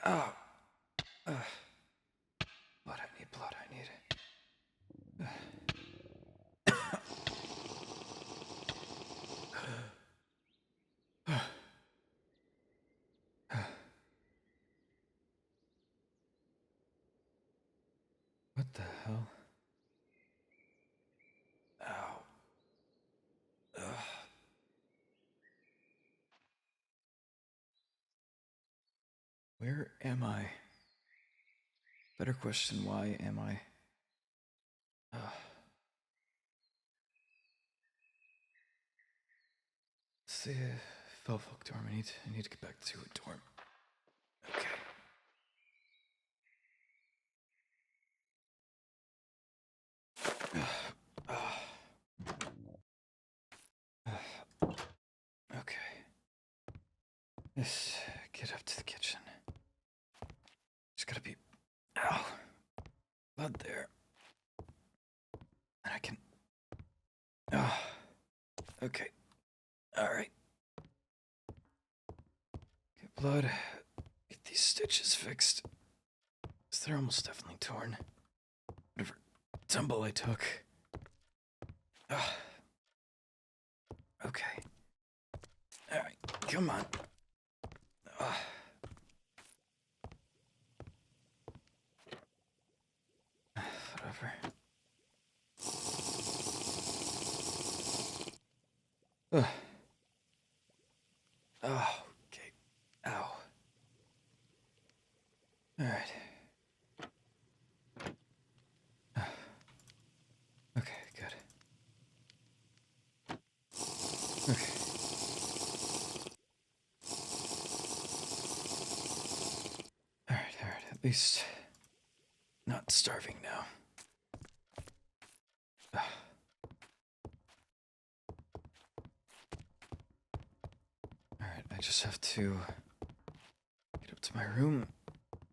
Oh. Blood, I need blood, I need it. What the hell? Ow. Ugh. Where am I? Better question, why am I? It's the Felfolk dorm. I need to get back to a dorm. Okay. Okay. Let's get up to the kitchen. There's gotta be... Ow. Blood there. And I can... Oh. Okay. Alright. Get blood. Get these stitches fixed. 'Cause they're almost definitely torn. Whatever tumble I took. Okay. Alright, come on. Whatever. Oh, okay. Ow. Alright. Okay, good. Okay. Alright. At least not starving now. Alright, I just have to get up to my room,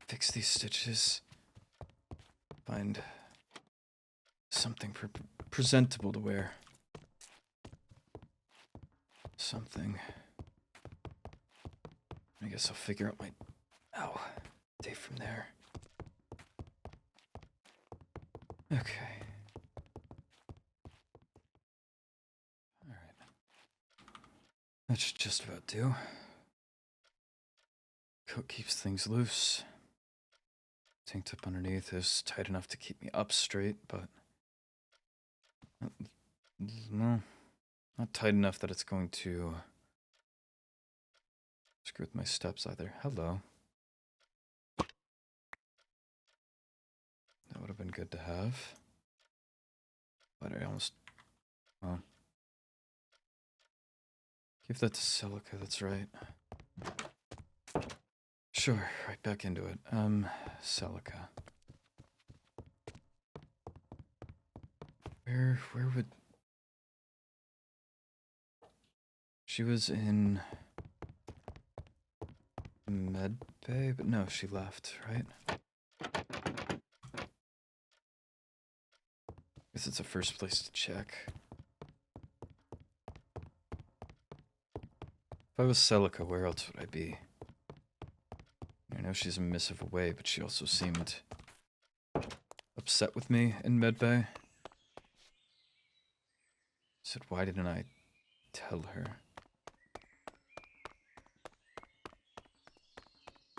fix these stitches, find something presentable to wear. Something. I guess I'll figure out my day from there. Okay. Alright. That should just about do. Coat keeps things loose. Tank top underneath is tight enough to keep me up straight, but... No. Not tight enough that it's going to... screw with my steps either. Hello. That would have been good to have. But I almost... Well... Give that to Celica, that's right. Sure, right back into it. Celica. Where would... She was in... Med Bay? But no, she left, right? Guess it's the first place to check. If I was Celica, where else would I be? I know she's a missive away, but she also seemed upset with me in Medbay. Said, why didn't I tell her?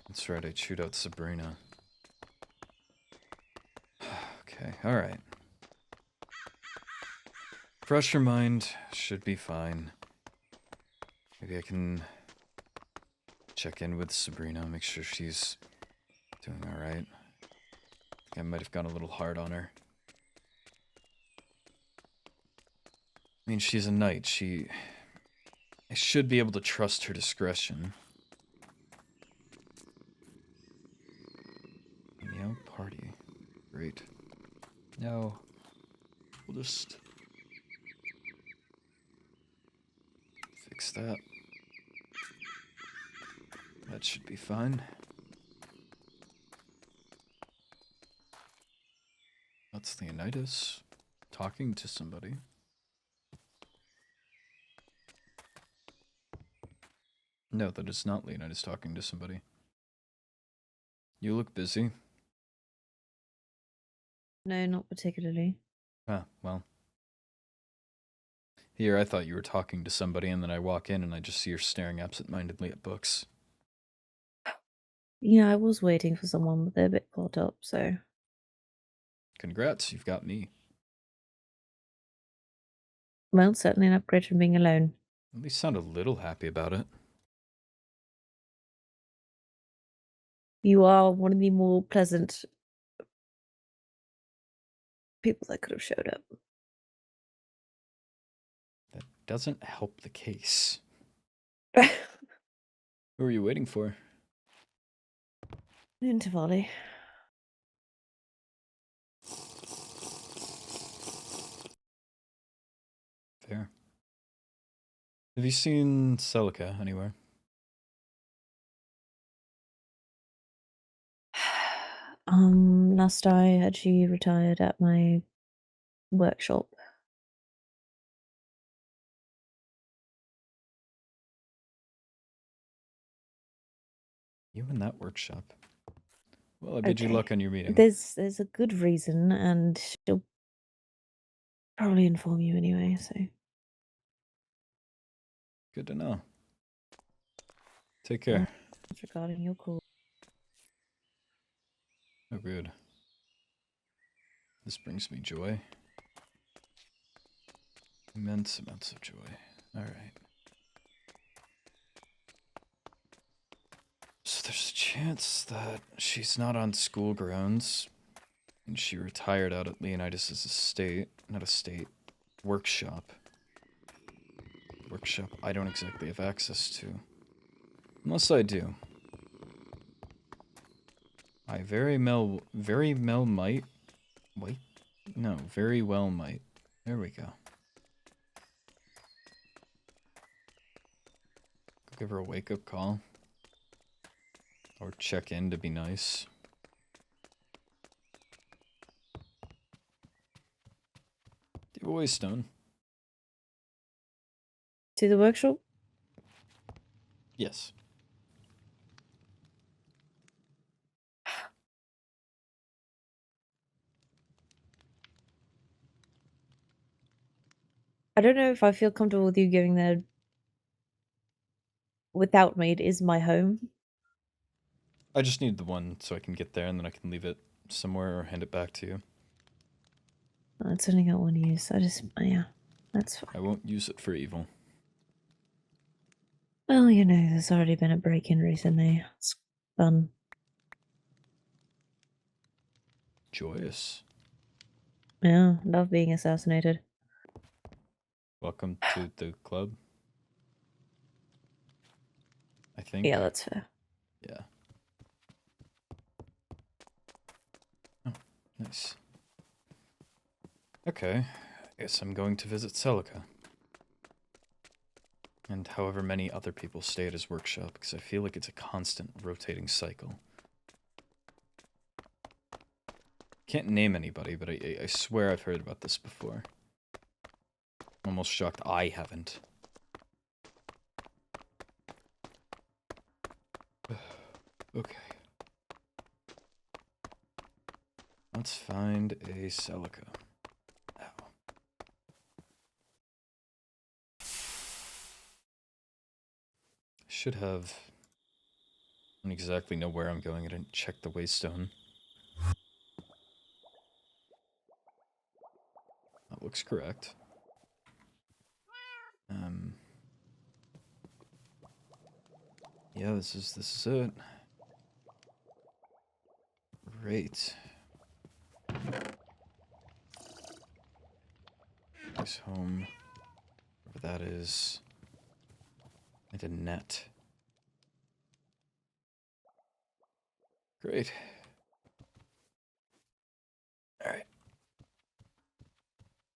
That's right, I chewed out Sabrina. Okay, alright. Fresh your mind, should be fine. Maybe I can check in with Sabrina, make sure she's doing alright. I think I might have gone a little hard on her. I mean, she's a knight. I should be able to trust her discretion. Meow party. Great. No. We'll just... fix that. That should be fine. That's Leonidas talking to somebody. No, that is not Leonidas talking to somebody. You look busy. No, not particularly. Ah, well. Here, I thought you were talking to somebody, and then I walk in and I just see her staring absent-mindedly at books. Yeah, I was waiting for someone, but they're a bit caught up, so. Congrats, you've got me. Well, certainly an upgrade from being alone. At least sound a little happy about it. You are one of the more pleasant people that could have showed up. That doesn't help the case. Who are you waiting for? Intervali. Fair. Have you seen Celica anywhere? Last I had she retired at my workshop. You in that workshop? Well, I bid you Okay. luck on your meeting. There's a good reason, and she'll probably inform you anyway, so. Good to know. Take care. Regarding your call. Oh, good. This brings me joy. Immense amounts of joy. Alright. So there's a chance that she's not on school grounds, and she retired out at Leonidas' estate, not estate, workshop. Workshop I don't exactly have access to. Unless I do. I very well might. Wait. No, very well might. There we go. Give her a wake-up call. Or check in to be nice. Do you have a waystone? To the workshop? Yes. I don't know if I feel comfortable with you going there without me. It is my home. I just need the one so I can get there and then I can leave it somewhere or hand it back to you. It's only got one use. Yeah, that's fine. I won't use it for evil. Well, you know, there's already been a break-in recently. It's fun. Joyous. Yeah, love being assassinated. Welcome to the club. I think. Yeah, that's fair. Yeah. Oh, nice. Okay. I guess I'm going to visit Celica. And however many other people stay at his workshop, because I feel like it's a constant rotating cycle. Can't name anybody, but I swear I've heard about this before. I'm almost shocked I haven't. Okay. Let's find a Celica. Ow. Should have... I don't exactly know where I'm going. I didn't check the waystone. That looks correct. Yeah, this is it. Great. Nice home. Whatever that is. And a net. Great. Alright.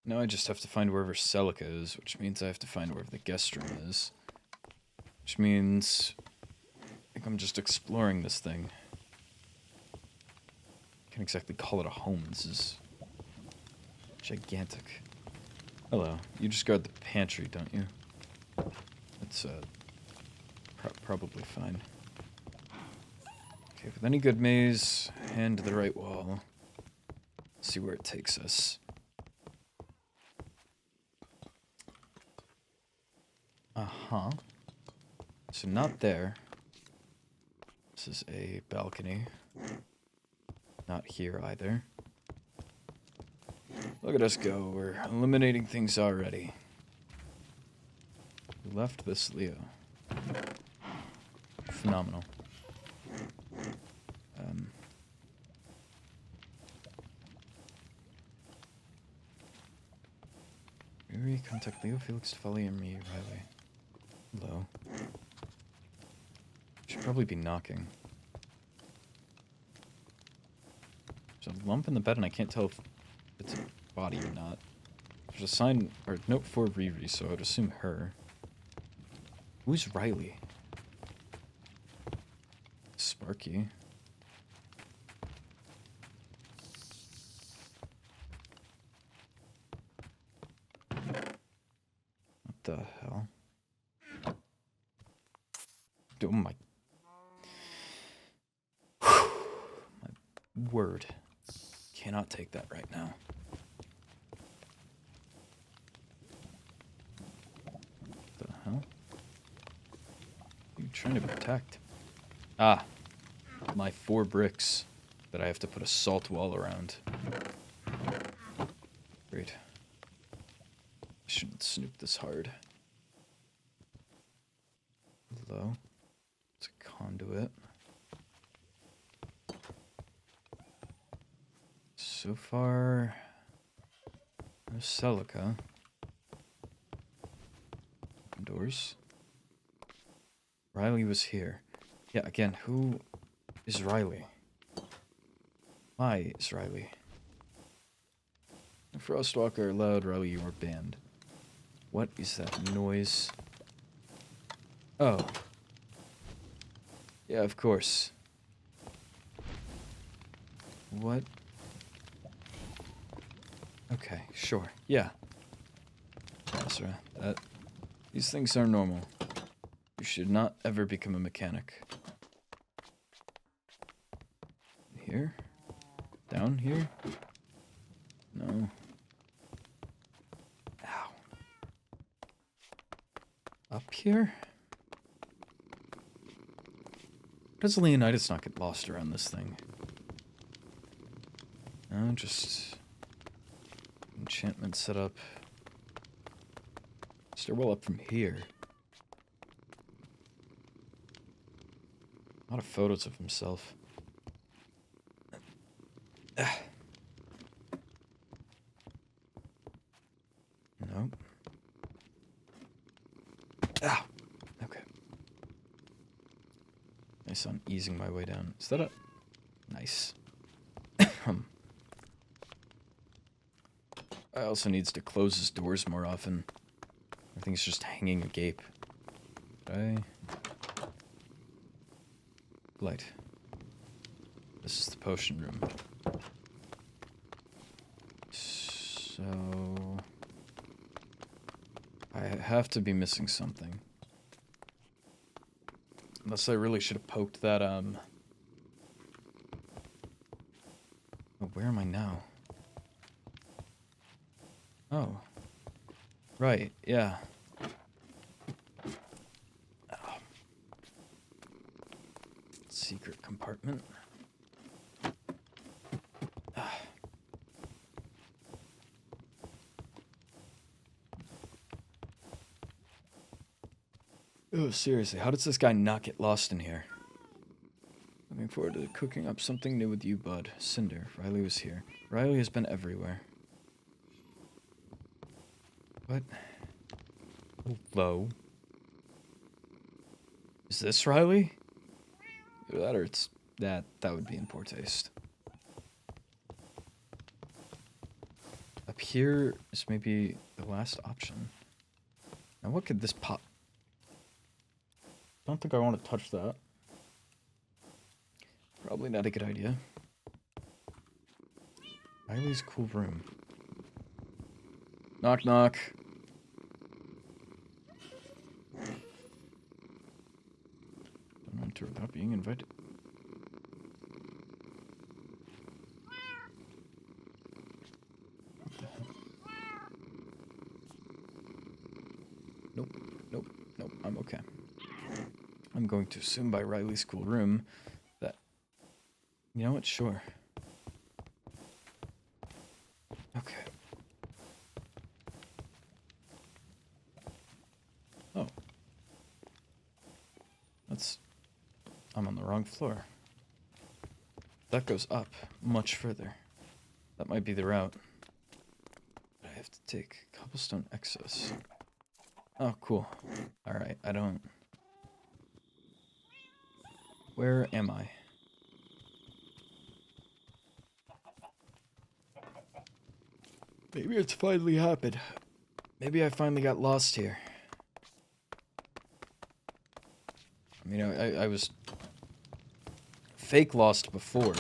Now I just have to find wherever Celica is, which means I have to find wherever the guest room is. Which means... I think I'm just exploring this thing. Can't exactly call it a home. This is... gigantic. Hello. You just guard the pantry, don't you? That's, probably fine. Okay, with any good maze, hand to the right wall. See where it takes us. Uh-huh. So not there. This is a balcony. Not here either. Look at us go. We're eliminating things already. We left this Leo. Phenomenal. Maybe contact Leo, Felix, Folly, and me, Riley. Hello. Should probably be knocking. There's a lump in the bed, and I can't tell if it's a body or not. There's a sign or note for Riri, so I would assume her. Who's Riley? Sparky. What the hell? Oh my. My word. Cannot take that right now. What the hell? What are you trying to protect? Ah. My 4 bricks that I have to put a salt wall around. Great. I shouldn't snoop this hard. Hello? It's a conduit. So far, no Celica. Open doors. Riley was here. Yeah, again, who is Riley? Why is Riley? Frostwalker, loud, Riley, you are banned. What is that noise? Oh. Yeah, of course. What? Okay, sure. Yeah. Ezra, these things are normal. You should not ever become a mechanic. Here? Down here? No. Ow. Up here? How does Leonidas not get lost around this thing? No, just enchantment set up. Stairwell up from here. A lot of photos of himself. Nope. Ow. Okay. Nice on easing my way down. Is that a... Nice. I also needs to close his doors more often. Everything's just hanging agape. Okay. Light. This is the potion room. So... I have to be missing something. Unless I really should have poked that, Oh, where am I now? Oh. Right, yeah. Oh. Secret compartment. Ah. Oh, seriously, how does this guy not get lost in here? Looking forward to cooking up something new with you, bud. Cinder, Riley was here. Riley has been everywhere. What? Hello? Is this Riley? Either that or it's... That would be in poor taste. Up here is maybe the last option. Now what could this pop... Don't think I want to touch that. Probably not a good idea. Riley's cool room. Knock knock. Don't enter without being invited. I'm going to assume by Riley's cool room that... You know what? Sure. Okay. Oh. That's... I'm on the wrong floor. That goes up much further. That might be the route. But I have to take cobblestone excess. Oh, cool. Alright, I don't... Where am I? Maybe it's finally happened. Maybe I finally got lost here. I mean, I was fake lost before,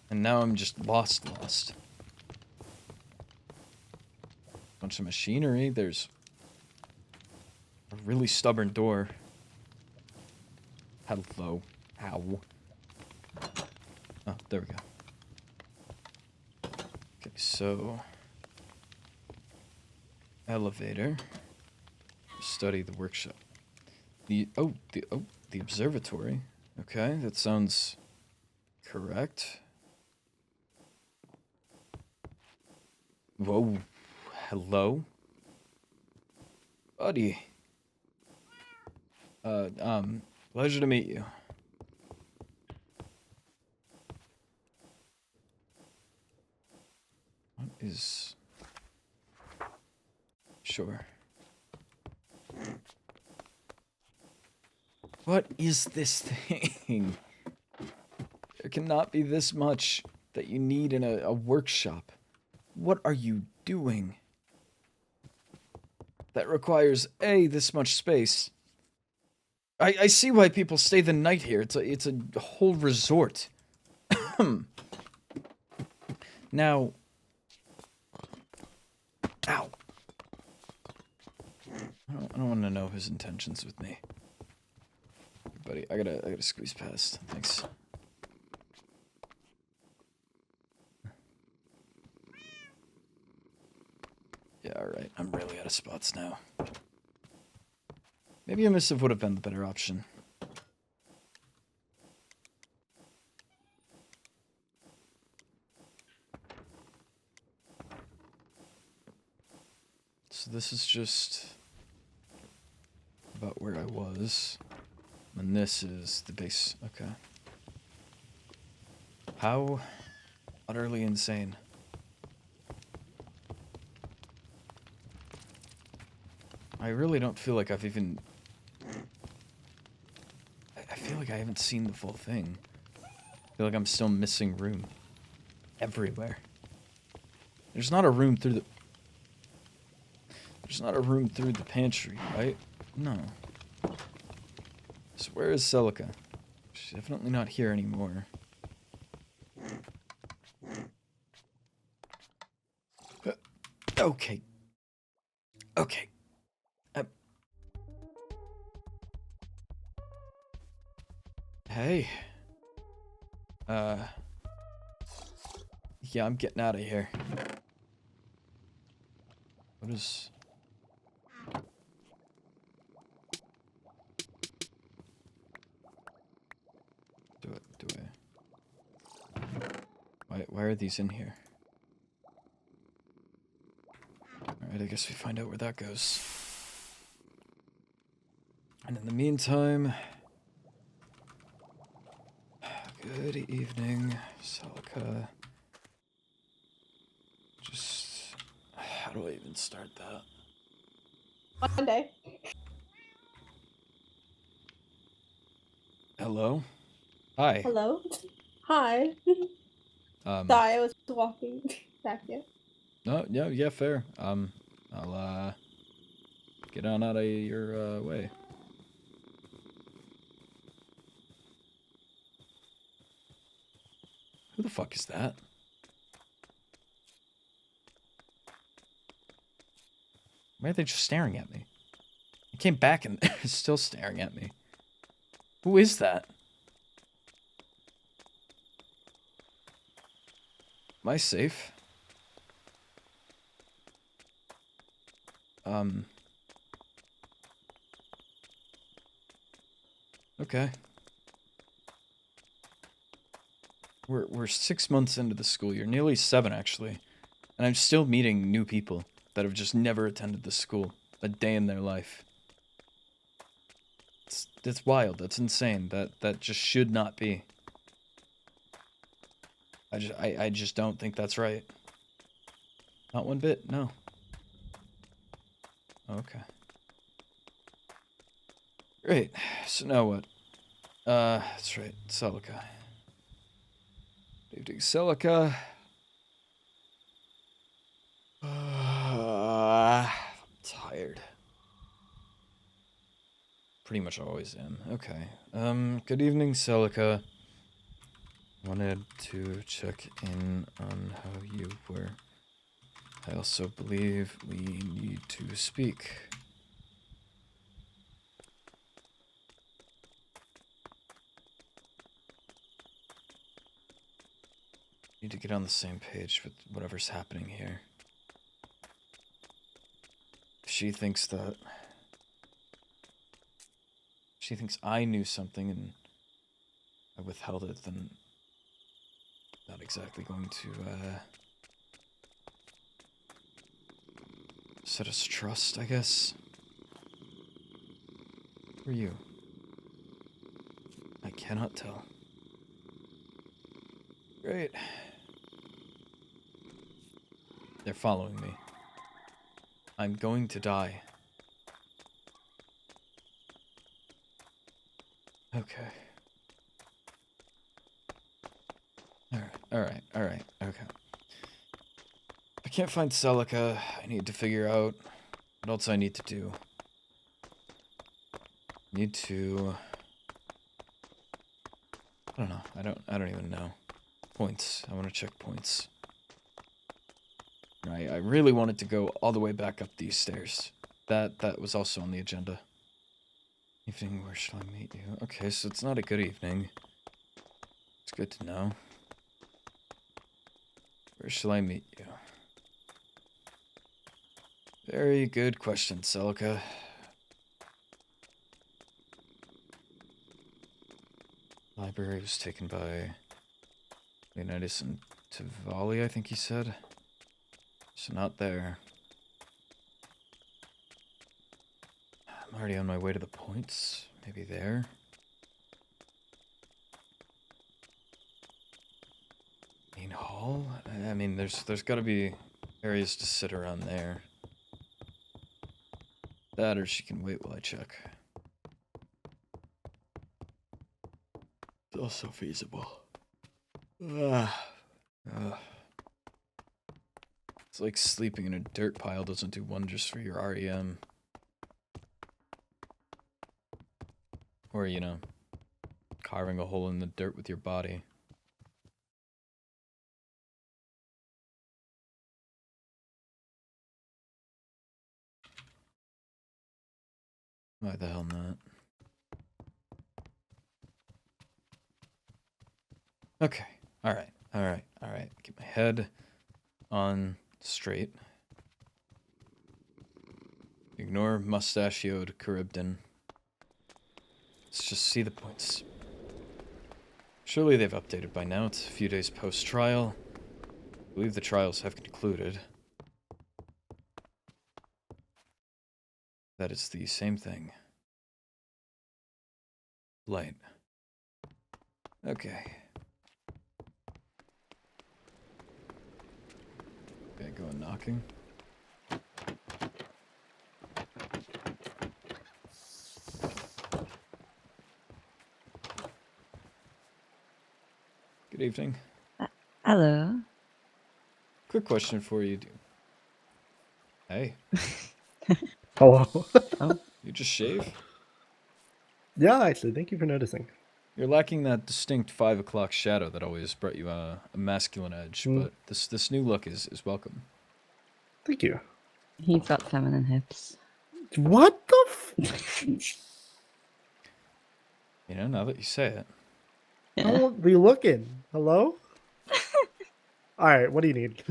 and now I'm just lost. Bunch of machinery. There's a really stubborn door. Hello. Ow. Oh, there we go. Okay, so... Elevator. Study the workshop. The observatory. Okay, that sounds correct. Whoa. Hello? Buddy. Pleasure to meet you. What is... Sure. What is this thing? There cannot be this much that you need in a workshop. What are you doing? That requires, A, this much space. I see why people stay the night here. It's a whole resort. Now... Ow. I don't want to know his intentions with me. Buddy, I gotta squeeze past. Thanks. Yeah, alright. I'm really out of spots now. Maybe a missive would have been the better option. So this is just about where I was. And this is the base. Okay. How utterly insane. I really don't feel like I've even... I feel like I haven't seen the full thing. I feel like I'm still missing room. Everywhere. There's not a room through the... There's not a room through the pantry, right? No. So where is Celica? She's definitely not here anymore. Okay. Okay. Hey. Yeah, I'm getting out of here. What is... Do I... Why are these in here? Alright, I guess we find out where that goes. And in the meantime... Good evening, Celica. Just... How do I even start that? Monday. Hello? Hi. Hello? Hi. Sorry, I was walking back here. No, yeah, fair. I'll, get on out of your, way. Who the fuck is that? Why are they just staring at me? I came back and they're still staring at me. Who is that? Am I safe? Okay. We're 6 months into the school year, nearly 7 actually, and I'm still meeting new people that have just never attended the school a day in their life. That's wild. That's insane. That just should not be. I just don't think that's right. Not one bit. No. Okay. Great. So now what? That's right. Celica. Evening, Celica. I'm tired. Pretty much always am. Okay. Good evening, Celica. Wanted to check in on how you were. I also believe we need to speak. Need to get on the same page with whatever's happening here. If she thinks that... she thinks I knew something and I withheld it, then... not exactly going to, set us trust, I guess. Who are you? I cannot tell. Great. They're following me. I'm going to die. Okay. Alright, okay. I can't find Celica. I need to figure out what else I need to do. Need to... I don't know. I don't even know. Points. I want to check points. I really wanted to go all the way back up these stairs. That was also on the agenda. Evening, where shall I meet you? Okay, so it's not a good evening. It's good to know. Where shall I meet you? Very good question, Celica. Library was taken by Leonidas and Tivali, I think he said. So not there. I'm already on my way to the points. Maybe there. Main hall? I mean, there's got to be areas to sit around there. That or she can wait while I check. It's also feasible. It's like sleeping in a dirt pile doesn't do wonders for your REM. Or, you know, carving a hole in the dirt with your body. Why the hell not? Okay. Alright. Get my head on straight. Ignore mustachioed Charybdin. Let's just see the points. Surely they've updated by now. It's a few days post-trial. I believe the trials have concluded. That is the same thing. Light. Okay. Okay, going knocking. Good evening. Hello. Quick question for you. Hey. Hello. Oh. You just shave? Yeah, actually, thank you for noticing. You're lacking that distinct 5 o'clock shadow that always brought you a masculine edge, but this new look is welcome. Thank you. He's got feminine hips. What the You know, now that you say it. I won't be looking. Hello? Alright, what do you need?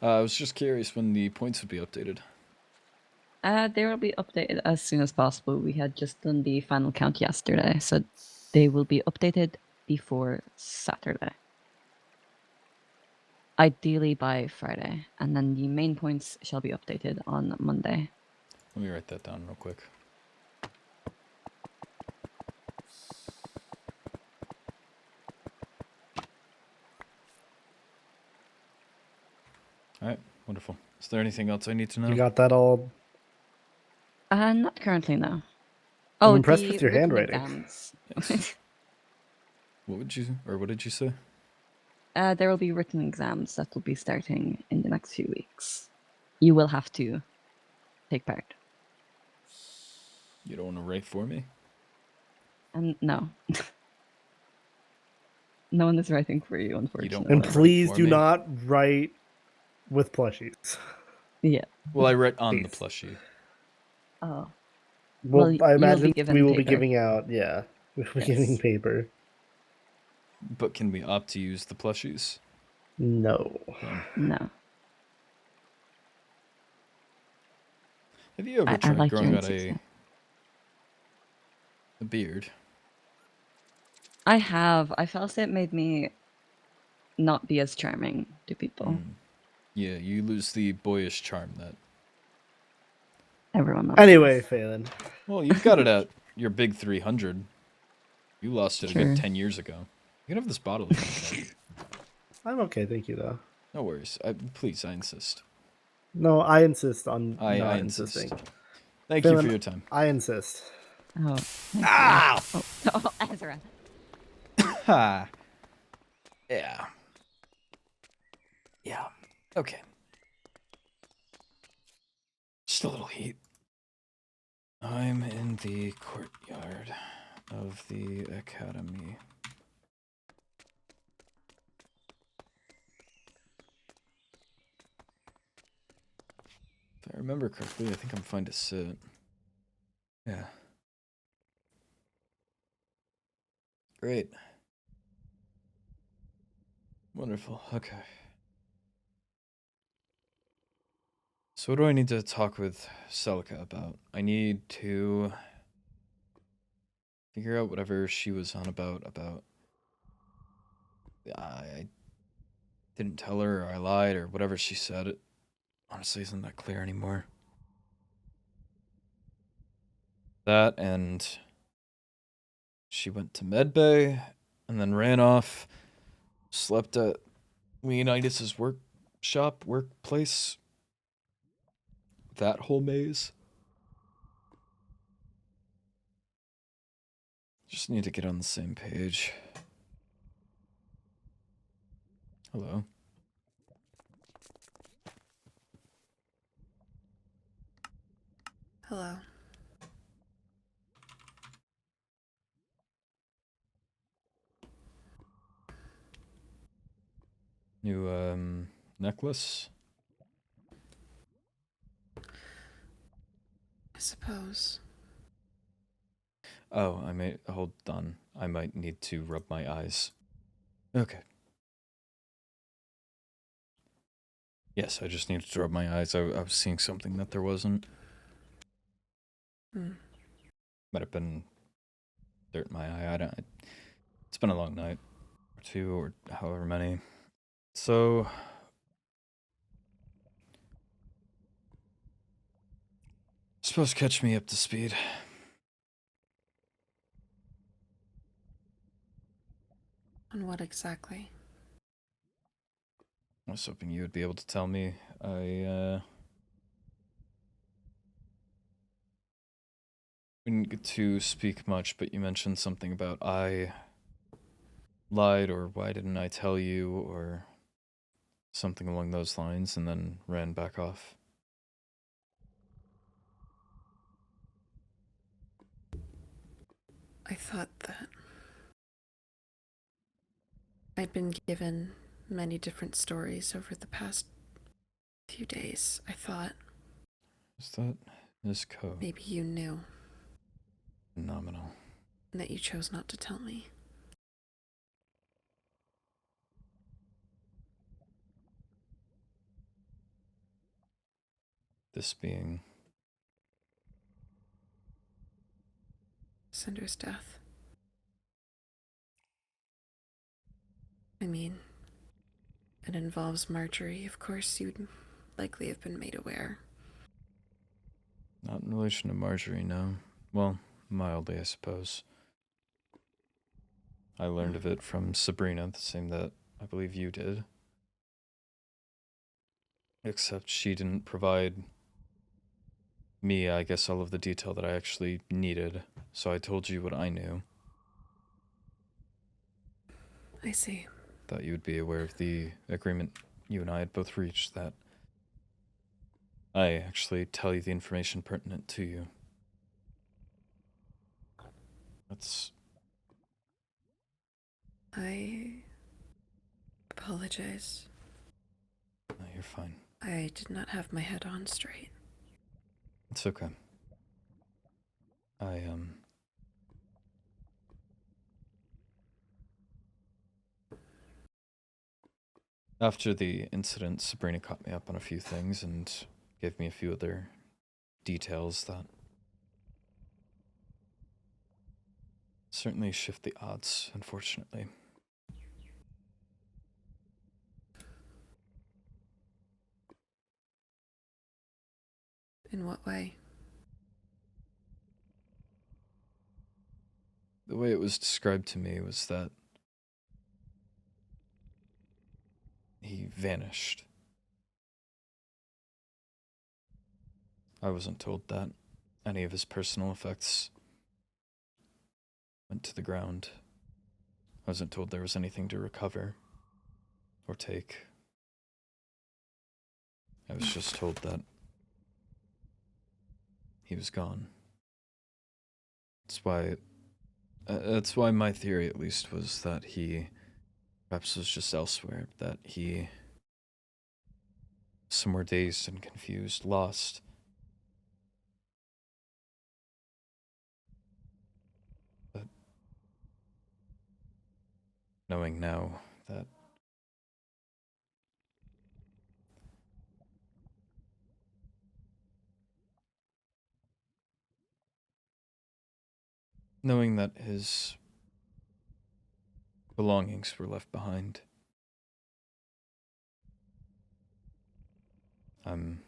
I was just curious when the points would be updated. They will be updated as soon as possible. We had just done the final count yesterday, so They will be updated before Saturday. Ideally by Friday, and then the main points shall be updated on Monday. Let me write that down real quick. Alright, wonderful. Is there anything else I need to know? You got that all? Not currently, no. I'm Oh, impressed the with your written handwriting. exams. Yes. What did you say? There will be written exams that will be starting in the next few weeks. You will have to take part. You don't want to write for me? And no. No one is writing for you, unfortunately. And wanna write please for do me? not write with plushies. Yeah. Well, I write on the Please. plushie. Oh. Well, Well, I you will imagine be given we will be paper. giving out, yeah, we'll be giving Yes. paper. But can we opt to use the plushies? No. No. Have you ever I tried like your growing out insistence. a beard? I have. I felt it made me not be as charming to people. Yeah, you lose the boyish charm that... Everyone else. Anyway, Phelan. Well, you've got it at your big 300. You lost it a good Sure. 10 years ago. You can have this bottle if you'd like. I'm okay, thank you, though. No worries. Please, I insist. No, I insist on I not insist. insisting. Thank you Phelan, for your time. I insist. Oh, thank Ow! you. Oh, Ezra. Ha! Yeah. Yeah. Okay. Just a little heat. I'm in the courtyard of the academy. If I remember correctly, I think I'm fine to sit. Yeah. Great. Wonderful. Okay. So what do I need to talk with Celica about? I need to figure out whatever she was on about I didn't tell her, or I lied, or whatever she said. It honestly isn't that clear anymore. That, and she went to medbay and then ran off, slept at Leonidas' workplace. That whole maze. Just need to get on the same page. Hello. Hello. New, necklace? I suppose. Oh, hold on. I might need to rub my eyes. Okay. Yes, I just needed to rub my eyes. I was seeing something that there wasn't. Might have been dirt in my eye. It's been a long night. Or 2, or however many. So... suppose catch me up to speed. On what exactly? I was hoping you would be able to tell me. I didn't get to speak much, but you mentioned something about I lied, or why didn't I tell you, or something along those lines, and then ran back off. I thought that I'd been given many different stories over the past few days. I thought Is that his code? maybe you knew. Phenomenal. And that you chose not to tell me. This being... Cinder's death. I mean, it involves Marjorie. Of course, you'd likely have been made aware. Not in relation to Marjorie, no. Well, mildly, I suppose. I learned of it from Sabrina, the same that I believe you did. Except she didn't provide me, I guess, all of the detail that I actually needed, so I told you what I knew. I see. Thought you would be aware of the agreement you and I had both reached, that I actually tell you the information pertinent to you. That's... I apologize. No, you're fine. I did not have my head on straight. It's okay. After the incident, Sabrina caught me up on a few things and gave me a few other details that certainly shift the odds, unfortunately. In what way? The way it was described to me was that he vanished. I wasn't told that any of his personal effects went to the ground. I wasn't told there was anything to recover or take. I was just told that he was gone. That's why my theory, at least, was that he perhaps was just elsewhere, that he somewhere dazed and confused, lost. But knowing now that his belongings were left behind, I'm,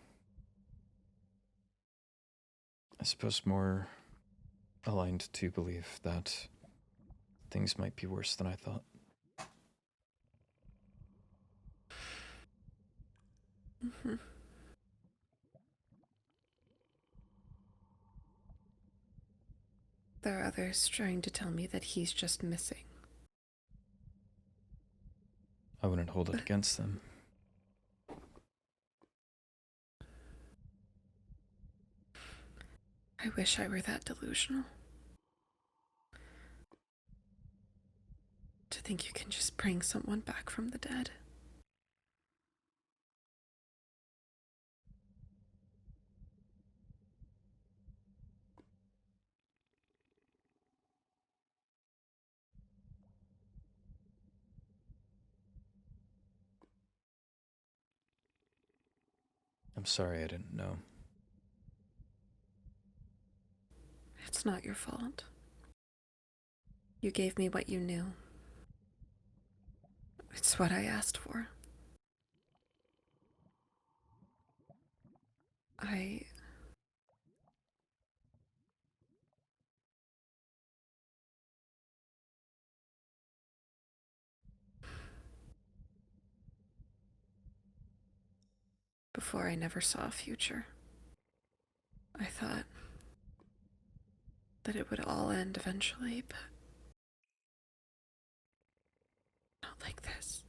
I suppose, more aligned to believe that things might be worse than I thought. Mm-hmm. There are others trying to tell me that he's just missing. I wouldn't hold it against them. I wish I were that delusional. To think you can just bring someone back from the dead. I'm sorry I didn't know. It's not your fault. You gave me what you knew. It's what I asked for. Before I never saw a future. I thought that it would all end eventually, but not like this.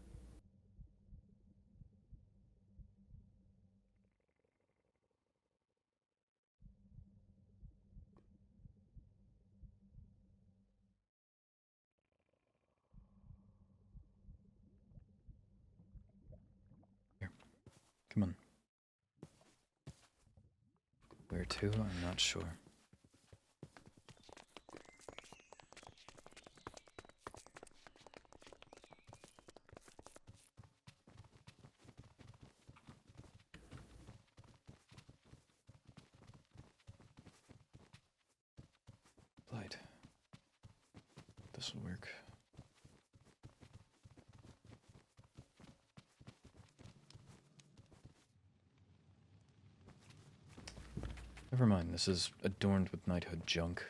Here, come on. Where to? I'm not sure. Light. This will work. Never mind, this is adorned with knighthood junk.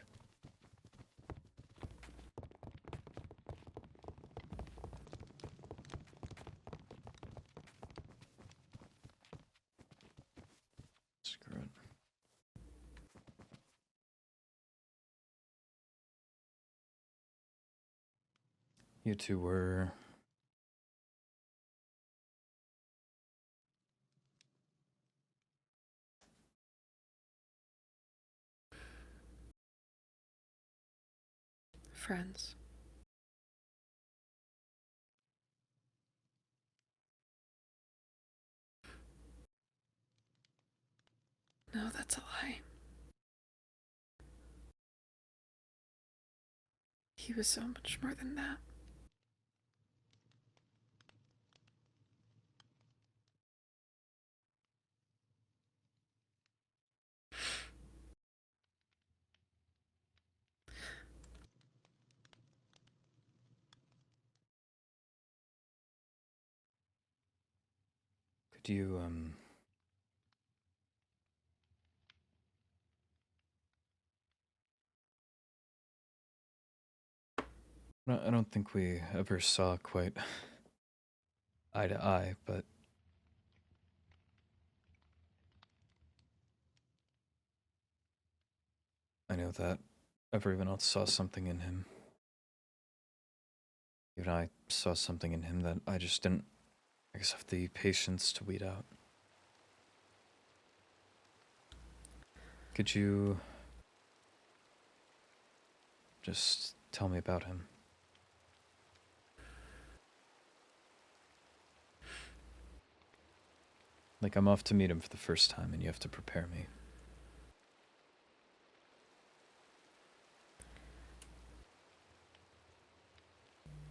Screw it. You two were... Friends. No, that's a lie. He was so much more than that. Could you, I don't think we ever saw quite eye to eye, but I know that everyone else saw something in him. Even I saw something in him that I just didn't, I guess, have the patience to weed out. Could you just tell me about him? Like, I'm off to meet him for the first time and you have to prepare me.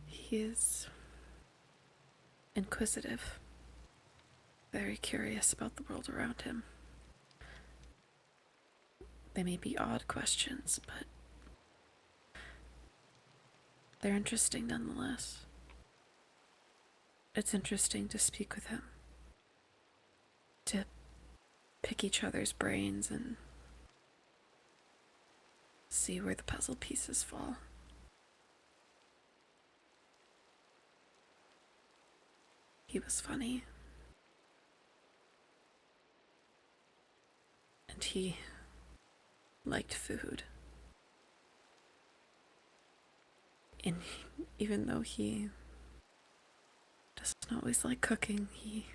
He is inquisitive, very curious about the world around him. They may be odd questions, but they're interesting nonetheless. It's interesting to speak with him, to pick each other's brains and see where the puzzle pieces fall. He was funny. And he liked food. And even though he doesn't always like cooking, he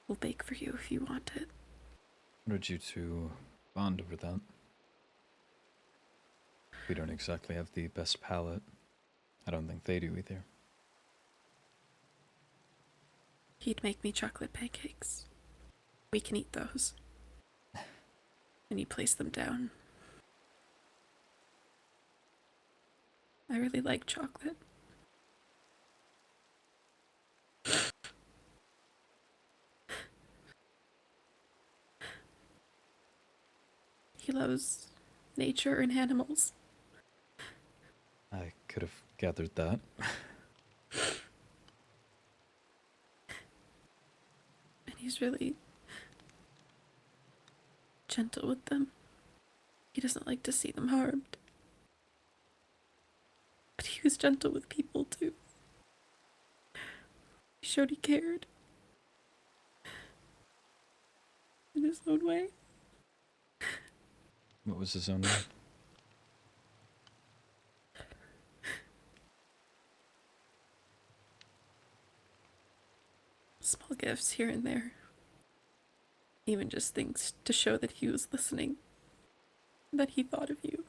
will bake for you if you want it. How did you two bond over that? We don't exactly have the best palate. I don't think they do either. He'd make me chocolate pancakes. We can eat those. And he'd place them down. I really like chocolate. He loves nature and animals. I could have gathered that. And he's really gentle with them. He doesn't like to see them harmed. But he was gentle with people too. He showed he cared. In his own way. What was his own name? Small gifts here and there. Even just things to show that he was listening. That he thought of you.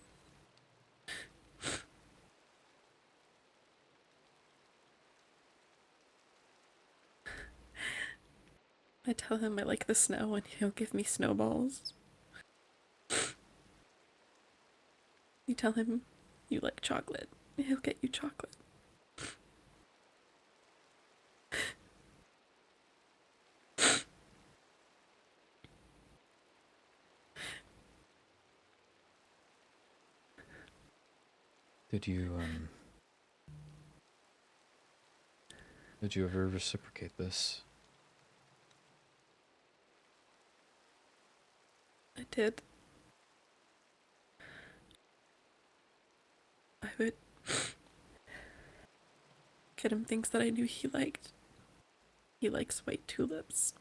I tell him I like the snow and he'll give me snowballs. You tell him you like chocolate and he'll get you chocolate. Did you ever reciprocate this? I did. I would get him things that I knew he liked. He likes white tulips.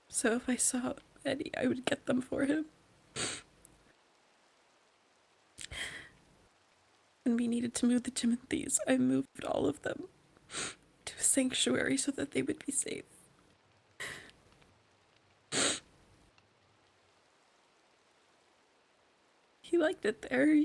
So if I saw any, I would get them for him. When we needed to move the timothies, I moved all of them to a sanctuary so that they would be safe. He liked it there.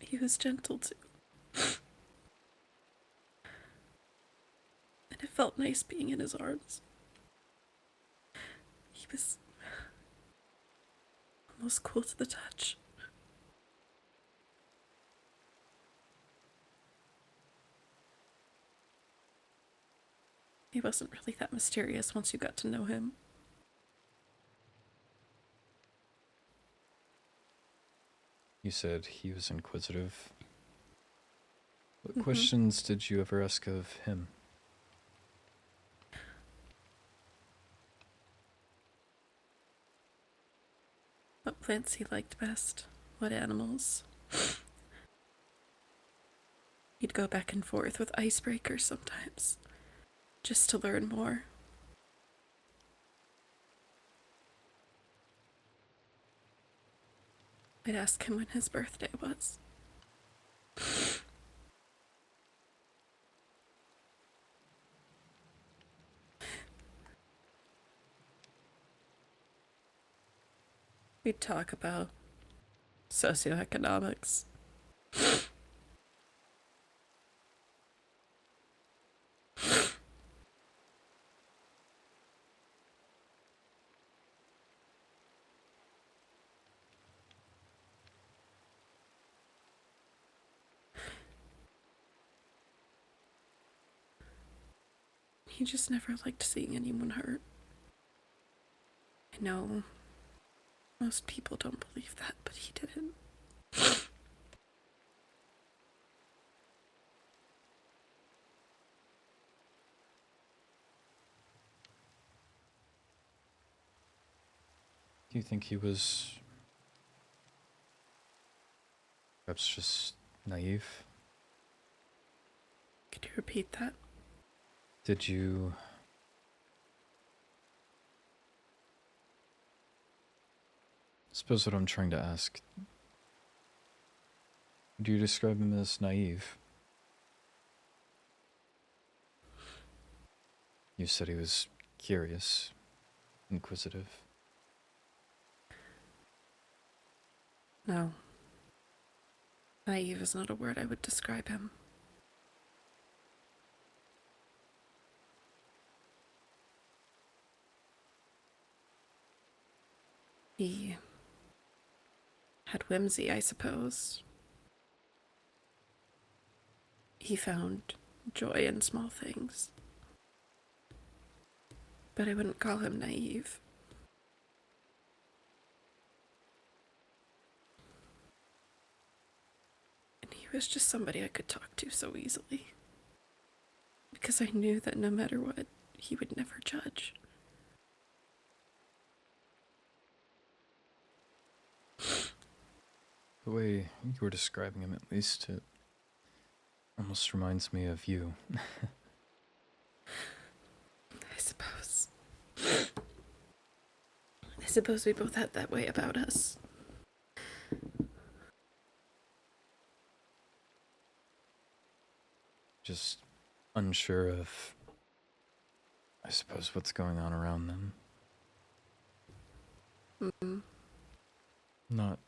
He was gentle too. And it felt nice being in his arms. He was almost cool to the touch. He wasn't really that mysterious once you got to know him. You said he was inquisitive. What questions did you ever ask of him? What plants he liked best, what animals. He'd go back and forth with icebreakers sometimes, just to learn more. I'd ask him when his birthday was. We'd talk about socioeconomics. He just never liked seeing anyone hurt. I know most people don't believe that, but he didn't. Do you think he was perhaps just naive? Could you repeat that? Did you suppose what I'm trying to ask? Do you describe him as naive? You said he was curious, inquisitive. No. Naive is not a word I would describe him. He had whimsy, I suppose. He found joy in small things. But I wouldn't call him naive. And he was just somebody I could talk to so easily. Because I knew that no matter what, he would never judge. The way you were describing him, at least, it almost reminds me of you. I suppose. I suppose we both had that way about us. Just unsure of, I suppose, what's going on around them. Mm-hmm. Not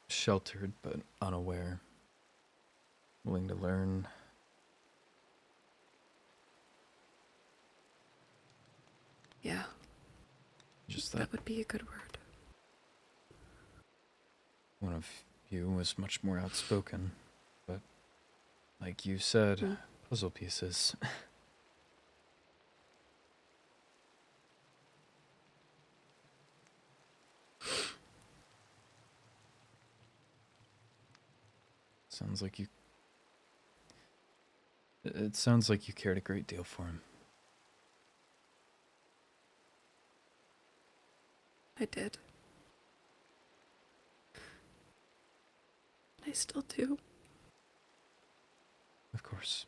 sheltered, but unaware. Willing to learn. Yeah. Just That would be a good word. one of you was much more outspoken, but Like you said, puzzle pieces. Sounds like you... It sounds like you cared a great deal for him. I did. I still do. Of course.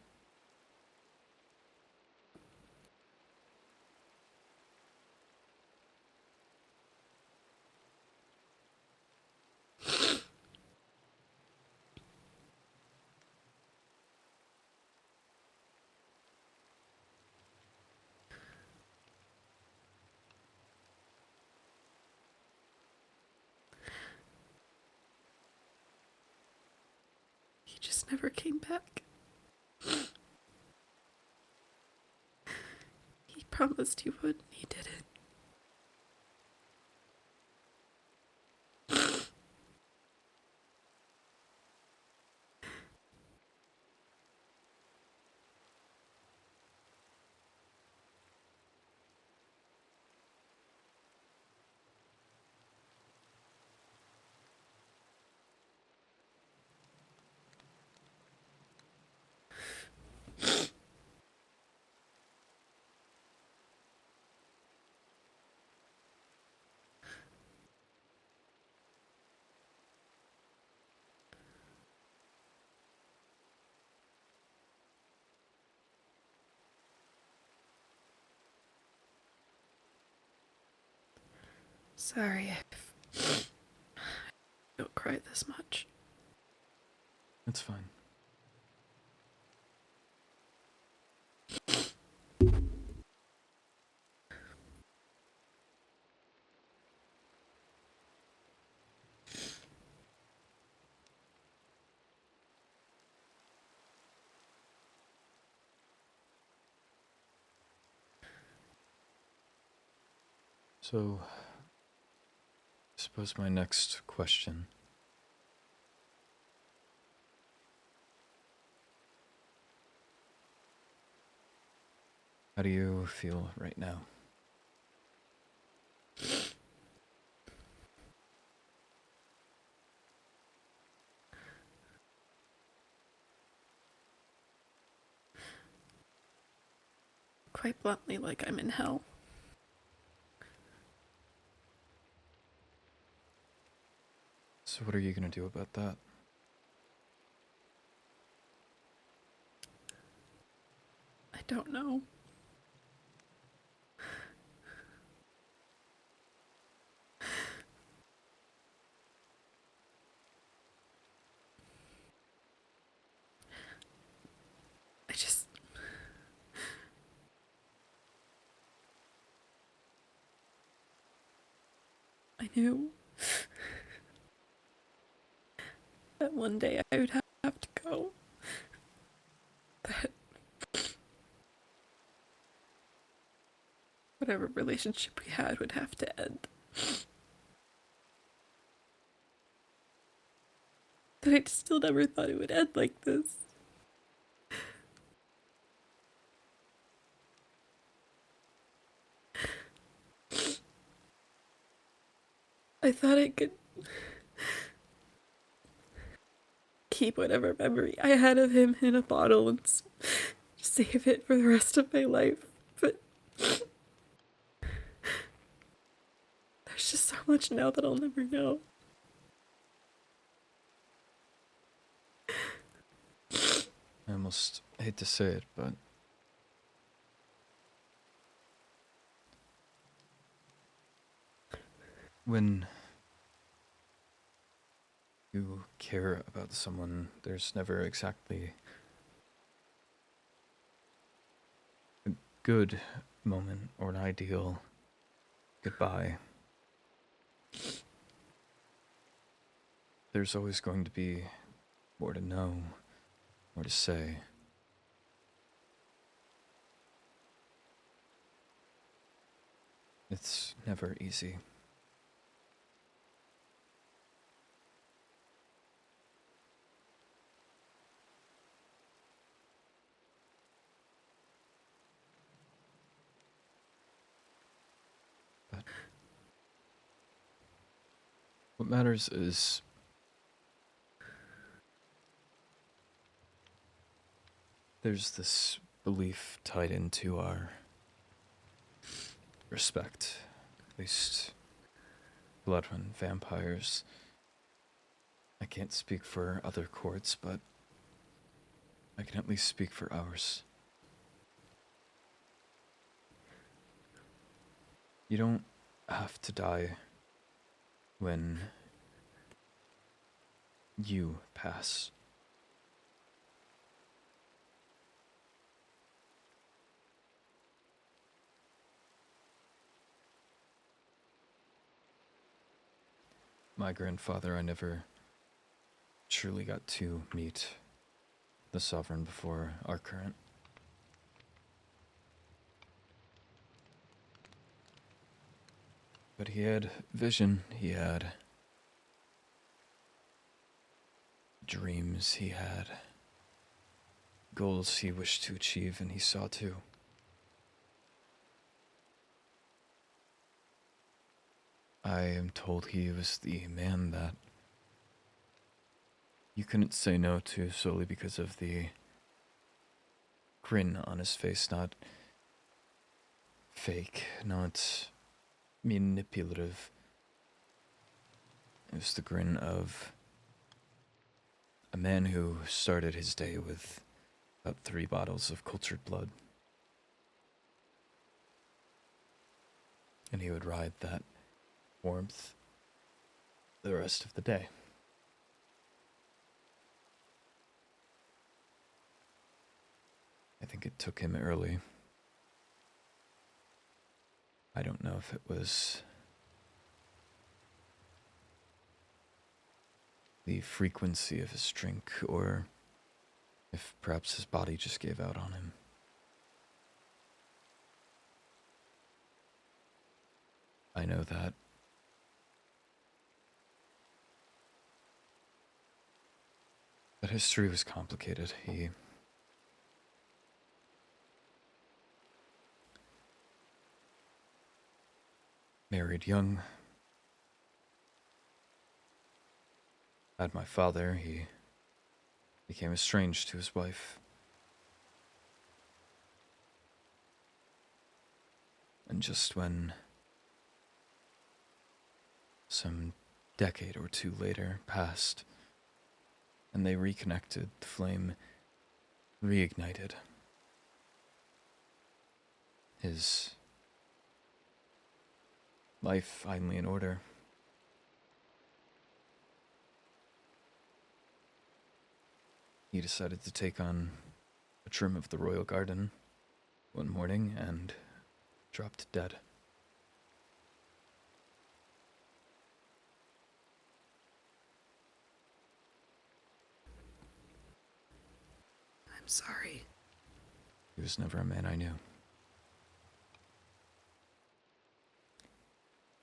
He just never came back. He promised he would, and he didn't. Sorry if I don't cry this much. It's fine. So, I suppose my next question. How do you feel right now? Quite bluntly, like I'm in hell. So what are you gonna do about that? I don't know. I just... I knew that one day I would have to go. That whatever relationship we had would have to end. But I still never thought it would end like this. I thought I could keep whatever memory I had of him in a bottle and save it for the rest of my life. But there's just so much now that I'll never know. I almost hate to say it, but when you care about someone, there's never exactly a good moment or an ideal goodbye. There's always going to be more to know, more to say. It's never easy. What matters is there's this belief tied into our respect. At least Bloodwyn vampires. I can't speak for other courts, but I can at least speak for ours. You don't have to die when you pass. My grandfather, I never truly got to meet the Sovereign before our current. But he had vision, he had dreams, he had goals he wished to achieve, and he saw too. I am told he was the man that you couldn't say no to solely because of the grin on his face, not fake, not manipulative. It was the grin of a man who started his day with about 3 bottles of cultured blood. And he would ride that warmth the rest of the day. I think it took him early. I don't know if it was the frequency of his drink or if perhaps his body just gave out on him. I know that history was complicated. He married young, had my father. He became estranged to his wife. And just when some decade or two later passed, and they reconnected, the flame reignited. His life finally in order. He decided to take on a trim of the royal garden one morning and dropped dead. I'm sorry. He was never a man I knew.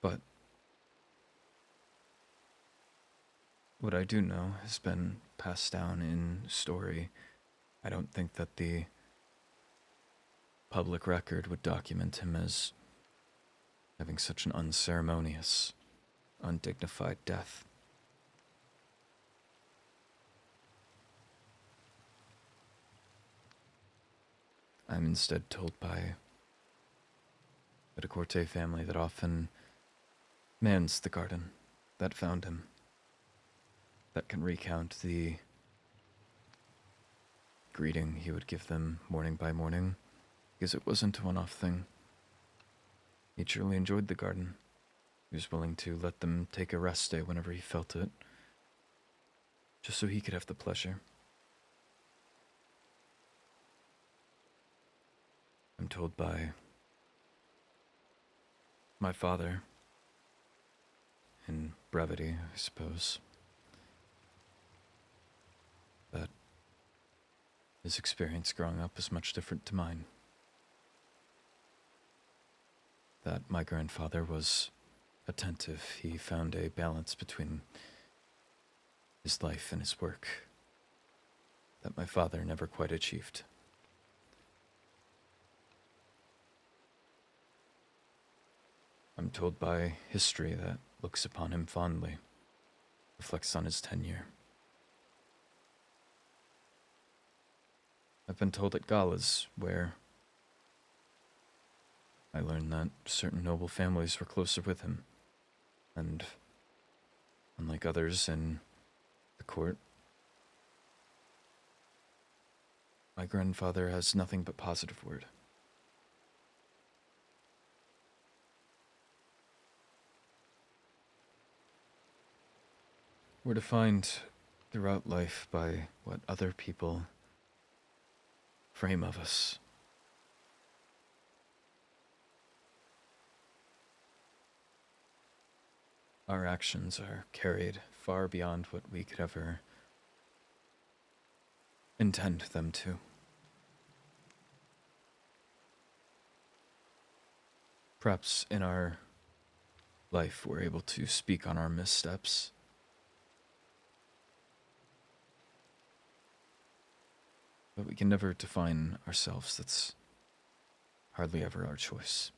But what I do know has been passed down in story. I don't think that the public record would document him as having such an unceremonious, undignified death. I'm instead told by the De Corte family that often mans the garden that found him, that can recount the greeting he would give them morning by morning, because it wasn't a one-off thing. He truly enjoyed the garden. He was willing to let them take a rest day whenever he felt it, just so he could have the pleasure. I'm told by my father, in brevity, I suppose, that his experience growing up was much different to mine. That my grandfather was attentive. He found a balance between his life and his work that my father never quite achieved. I'm told by history that looks upon him fondly, reflects on his tenure. I've been told at galas where I learned that certain noble families were closer with him, and unlike others in the court, my grandfather has nothing but positive word. We're defined throughout life by what other people frame of us. Our actions are carried far beyond what we could ever intend them to. Perhaps in our life we're able to speak on our missteps, but we can never define ourselves. That's hardly ever our choice.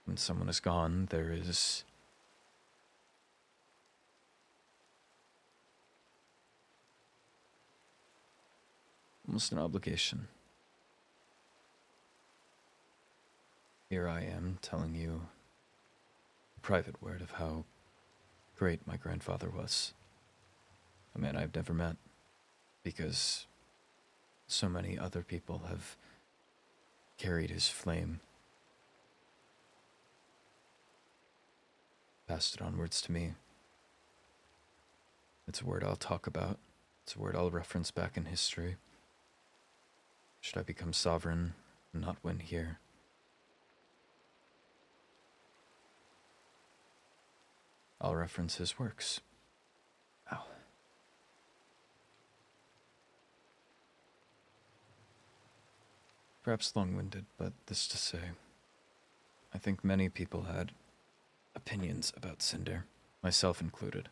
When someone is gone, there is almost an obligation. Here I am telling you a private word of how great my grandfather was. A man I've never met, because so many other people have carried his flame, passed it onwards to me. It's a word I'll talk about. It's a word I'll reference back in history. Should I become sovereign and not win here? I'll reference his works. Ow. Perhaps long-winded, but this to say, I think many people had opinions about Cinder, myself included.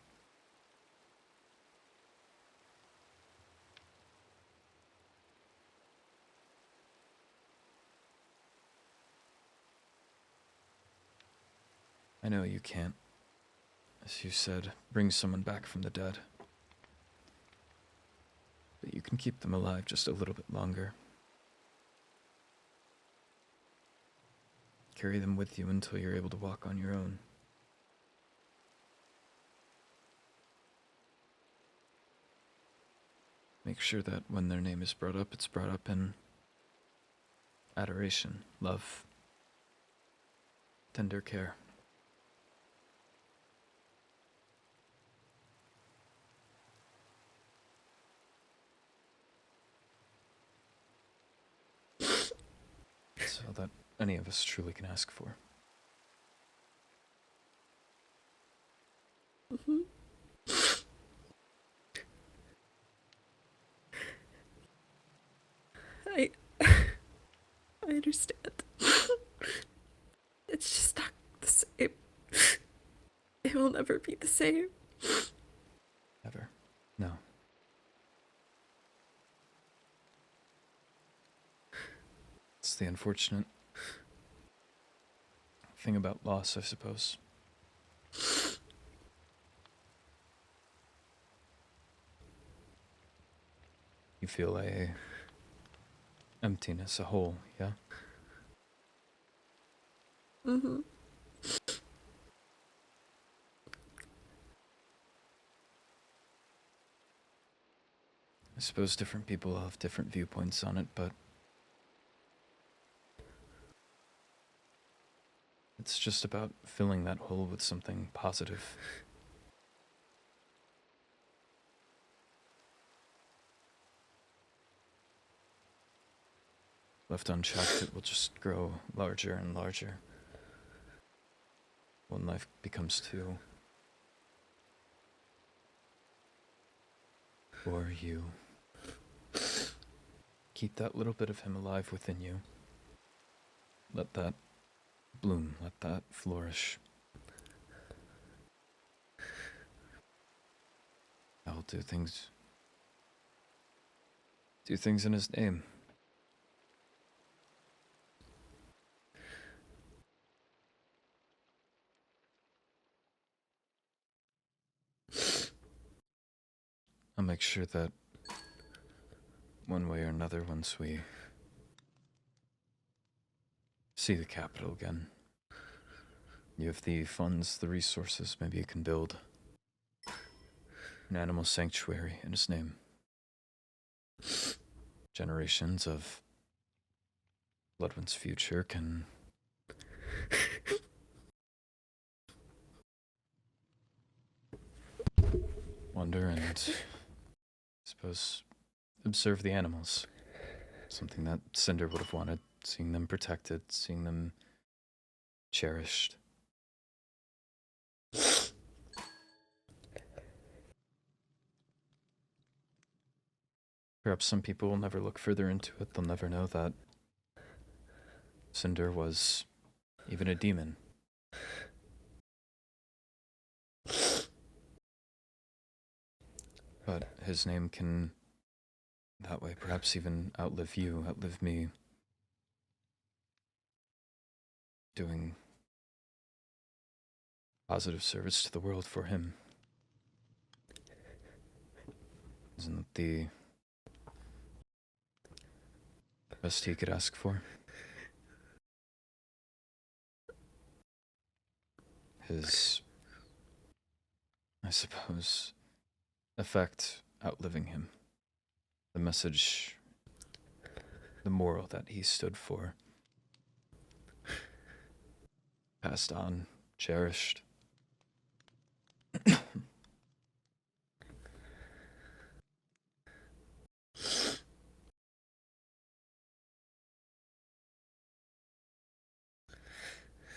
I know you can't, as you said, bring someone back from the dead. But you can keep them alive just a little bit longer. Carry them with you until you're able to walk on your own. Make sure that when their name is brought up, it's brought up in adoration, love, tender care. That's all that any of us truly can ask for. Mm-hmm. I understand. It's just not the same. It will never be the same. Ever. No. It's the unfortunate thing about loss, I suppose. You feel a emptiness, a hole, yeah? Mm-hmm. I suppose different people have different viewpoints on it, but it's just about filling that hole with something positive. Left unchecked, it will just grow larger and larger. When life becomes two. Or you. Keep that little bit of him alive within you. Let that bloom, let that flourish. I'll do things in his name. make sure that one way or another, once we see the capital again, you have the funds, the resources, maybe you can build an animal sanctuary in his name. Generations of Bloodwyn's future can wonder and, I suppose, observe the animals. Something that Cinder would have wanted, seeing them protected, seeing them cherished. Perhaps some people will never look further into it. They'll never know that Cinder was even a demon. But his name can, that way, perhaps even outlive you, outlive me. Doing positive service to the world for him. Isn't that the best he could ask for? His, I suppose, effect outliving him. The message, the moral that he stood for. Passed on, cherished.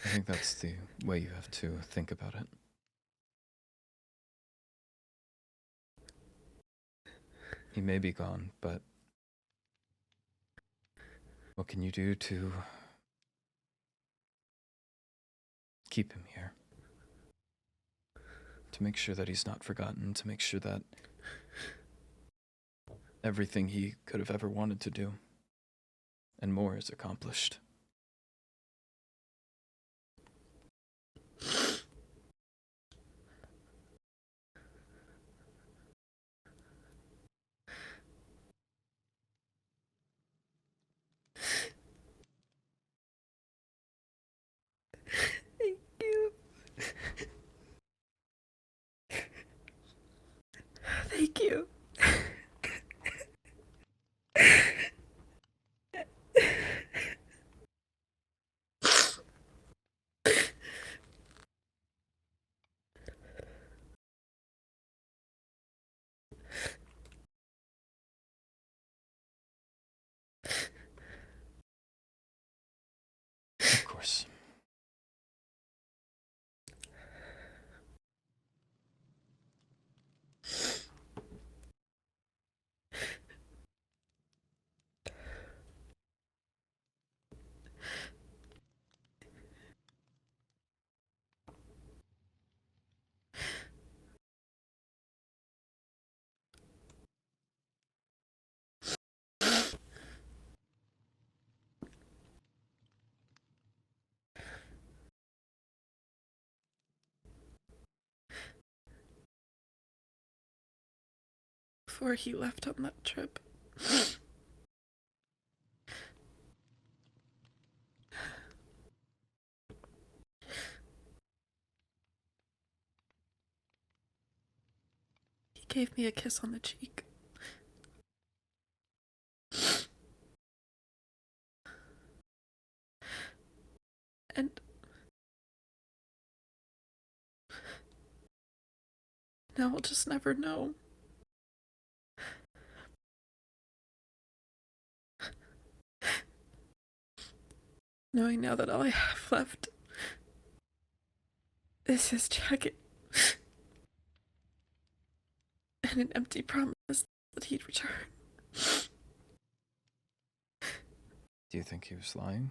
I think that's the way you have to think about it. He may be gone, but what can you do to keep him here? To make sure that he's not forgotten, to make sure that everything he could have ever wanted to do and more is accomplished. Thank you. Thank you. Of course. Before he left on that trip, he gave me a kiss on the cheek. And now we'll just never know. Knowing now that all I have left is his jacket and an empty promise that he'd return. Do you think he was lying?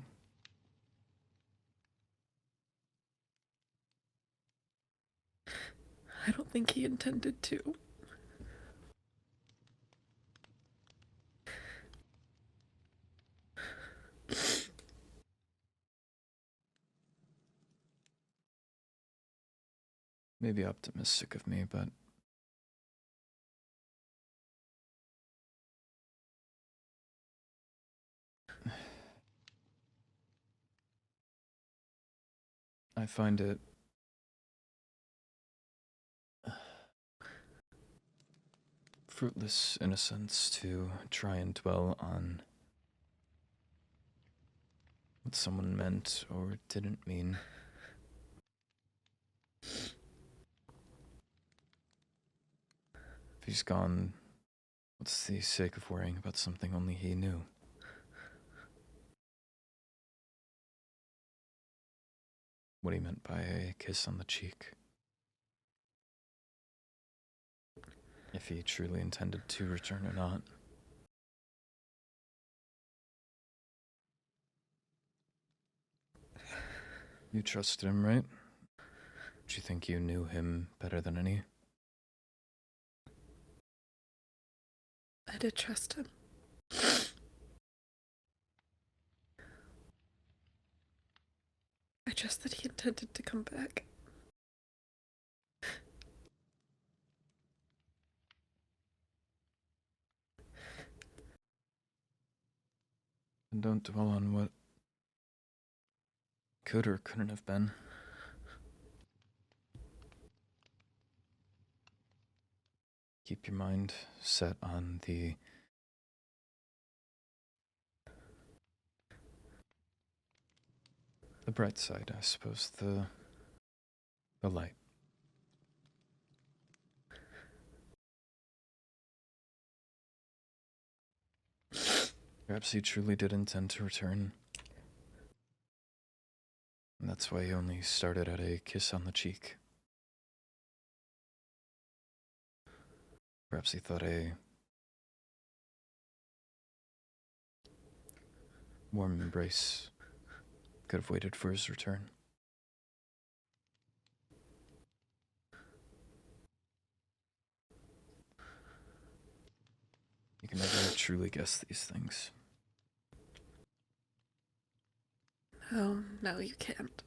I don't think he intended to. Maybe optimistic of me, but I find it fruitless, in a sense, to try and dwell on what someone meant or didn't mean. If he's gone, what's the sake of worrying about something only he knew? What he meant by a kiss on the cheek. If he truly intended to return or not. You trusted him, right? Do you think you knew him better than any? I did trust him. I trust that he intended to come back. And don't dwell on what could or couldn't have been. Keep your mind set on the bright side, I suppose, the light. Perhaps he truly did intend to return. And that's why he only started at a kiss on the cheek. Perhaps he thought a warm embrace could have waited for his return. You can never truly guess these things. No, you can't.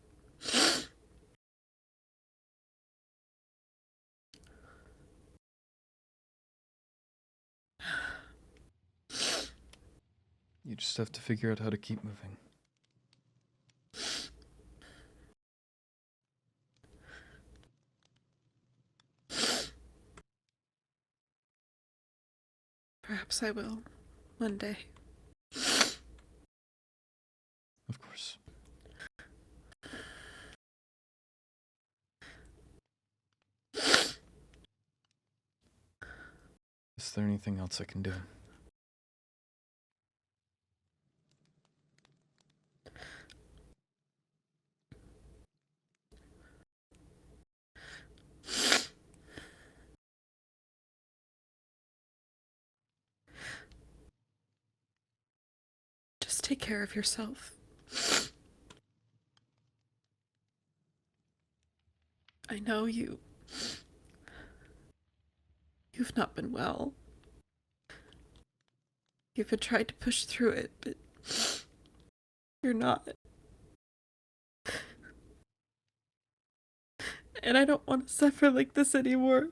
You just have to figure out how to keep moving. Perhaps I will, one day. Of course. Is there anything else I can do? Just take care of yourself. I know you've not been well. You've been trying to push through it, but you're not. And I don't want to suffer like this anymore.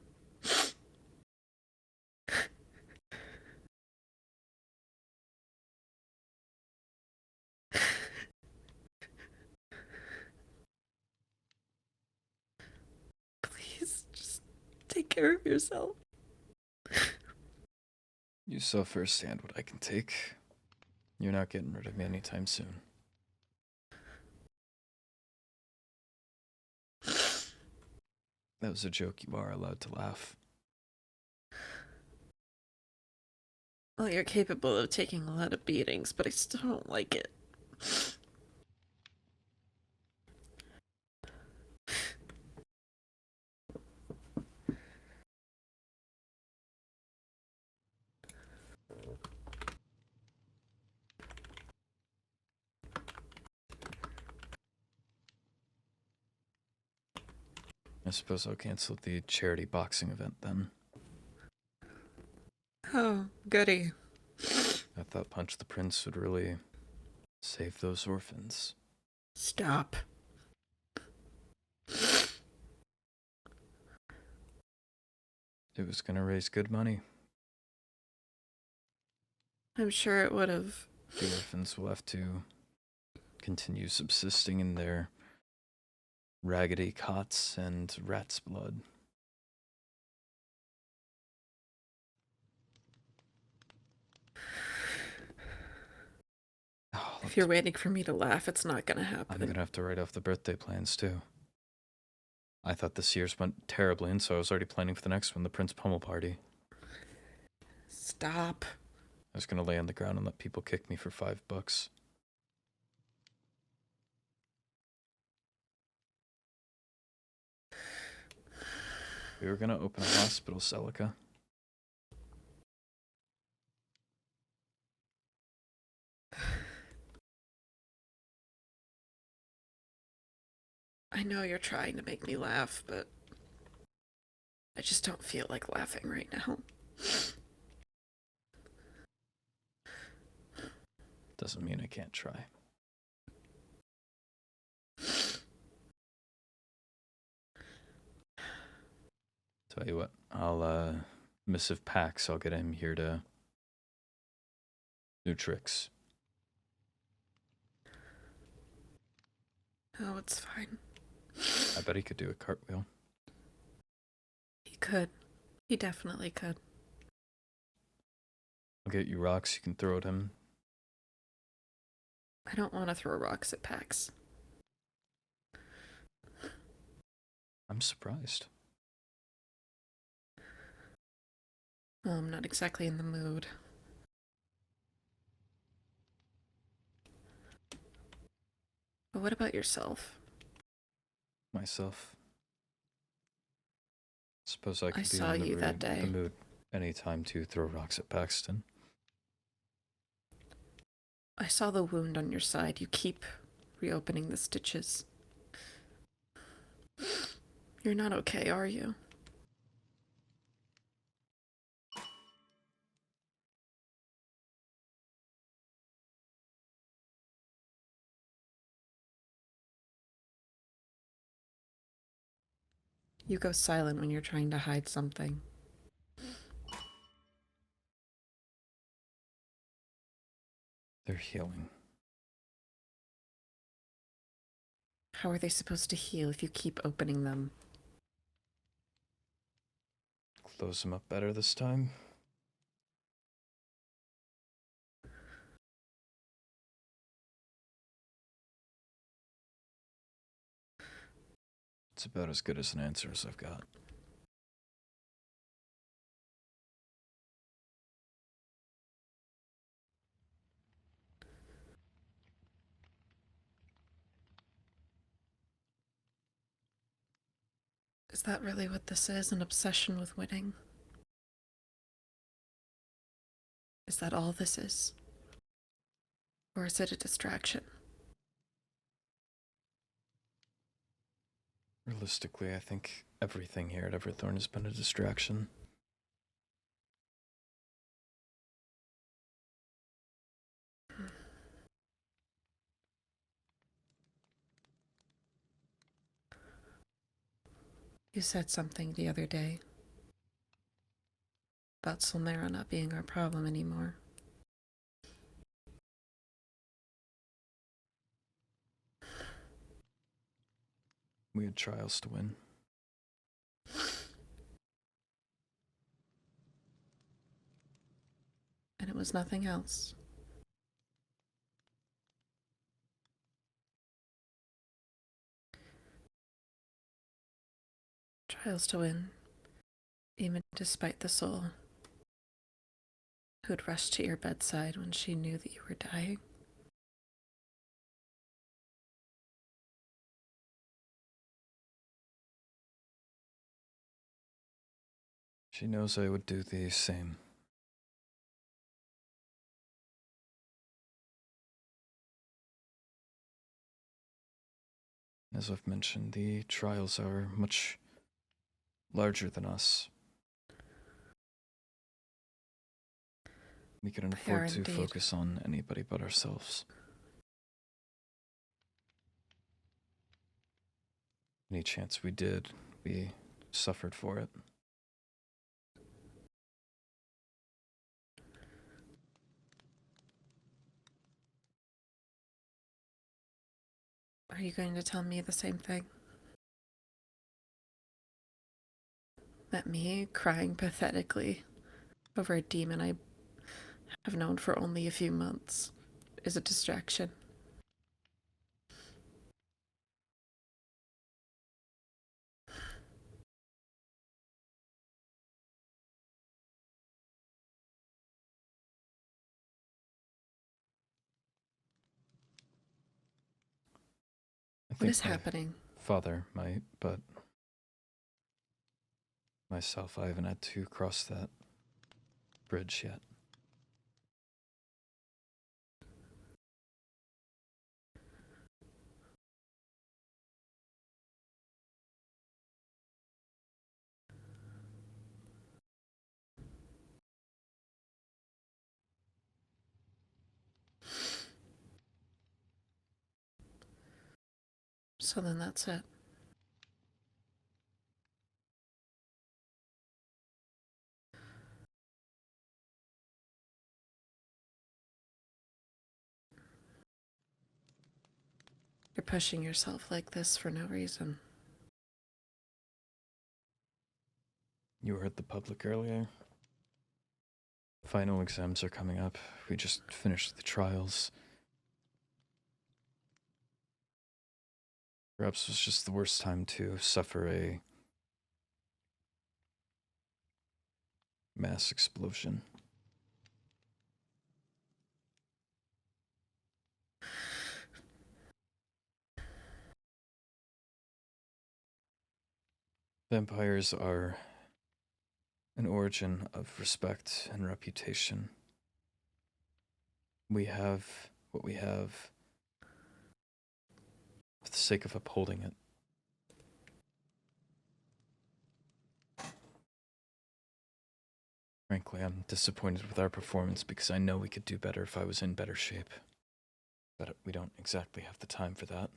Please, just take care of yourself. You saw firsthand what I can take. You're not getting rid of me anytime soon. That was a joke. You are allowed to laugh. Well, you're capable of taking a lot of beatings, but I still don't like it. I suppose I'll cancel the charity boxing event then. Oh, goody. I thought Punch the Prince would really save those orphans. Stop. It was gonna raise good money. I'm sure it would have. The orphans will have to continue subsisting in their raggedy cots and rat's blood. Oh, If you're waiting for me to laugh, it's not gonna happen. I'm gonna have to write off the birthday plans too. I thought this year's went terribly, and so I was already planning for the next one, the Prince Pummel party. Stop. I was gonna lay on the ground and let people kick me for $5. We were gonna open a hospital, Celica. I know you're trying to make me laugh, but I just don't feel like laughing right now. Doesn't mean I can't try. Tell you what, I'll missive Pax, I'll get him here to do tricks. Oh, it's fine. I bet he could do a cartwheel. He could. He definitely could. I'll get you rocks you can throw at him. I don't want to throw rocks at Pax. I'm surprised. Well, I'm not exactly in the mood. But what about yourself? Myself. Suppose I could be saw in you that day. the mood anytime to throw rocks at Paxton. I saw the wound on your side. You keep reopening the stitches. You're not okay, are you? You go silent when you're trying to hide something. They're healing. How are they supposed to heal if you keep opening them? Close them up better this time. It's about as good as an answer as I've got. Is that really what this is? An obsession with winning? Is that all this is? Or is it a distraction? Realistically, I think everything here at Everthorn has been a distraction. You said something the other day about Solmera not being our problem anymore. We had trials to win. And it was nothing else. Trials to win, even despite the soul who'd rush to your bedside when she knew that you were dying. She knows I would do the same. As I've mentioned, the trials are much larger than us. We couldn't They are afford to indeed. focus on anybody but ourselves. Any chance we did, we suffered for it. Are you going to tell me the same thing? that me crying pathetically over a demon I have known for only a few months is a distraction. What is happening? Father might, but myself, I haven't had to cross that bridge yet. So then that's it. You're pushing yourself like this for no reason. You were at the public earlier. Final exams are coming up. We just finished the trials. Perhaps it was just the worst time to suffer a mass explosion. Vampires are an origin of respect and reputation. We have what we have for the sake of upholding it. Frankly, I'm disappointed with our performance because I know we could do better if I was in better shape. But we don't exactly have the time for that.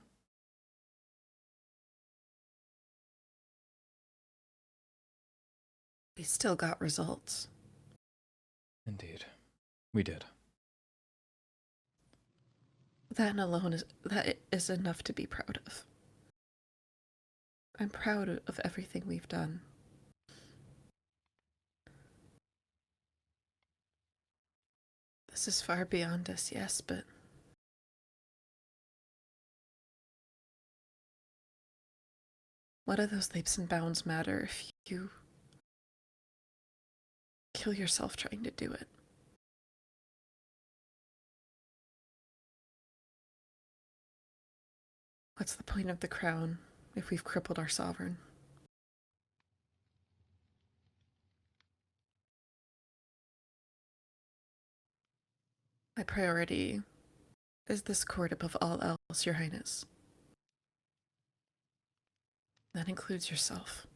We still got results. Indeed. We did. That alone is enough to be proud of. I'm proud of everything we've done. This is far beyond us, yes, but what do those leaps and bounds matter if you kill yourself trying to do it? What's the point of the crown if we've crippled our sovereign? My priority is this court above all else, Your Highness. That includes yourself.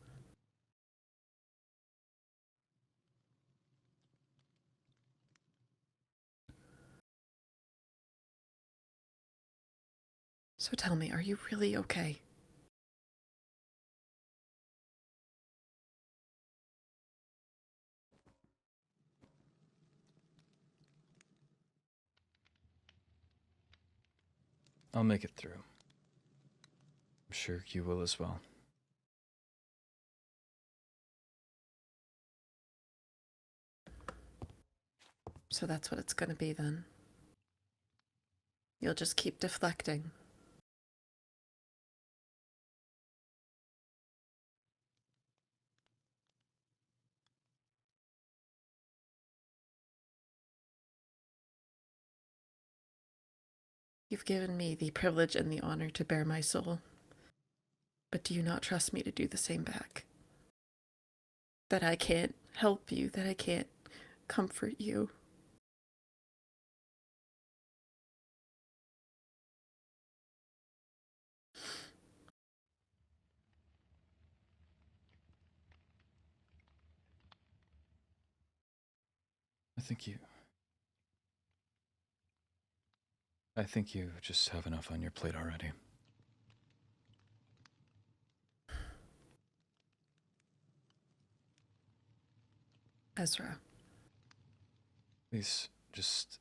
So tell me, are you really okay? I'll make it through. I'm sure you will as well. So that's what it's gonna be then. You'll just keep deflecting. You've given me the privilege and the honor to bare my soul. But do you not trust me to do the same back? That I can't help you, that I can't comfort you. I think you just have enough on your plate already. Ezra. Please, just...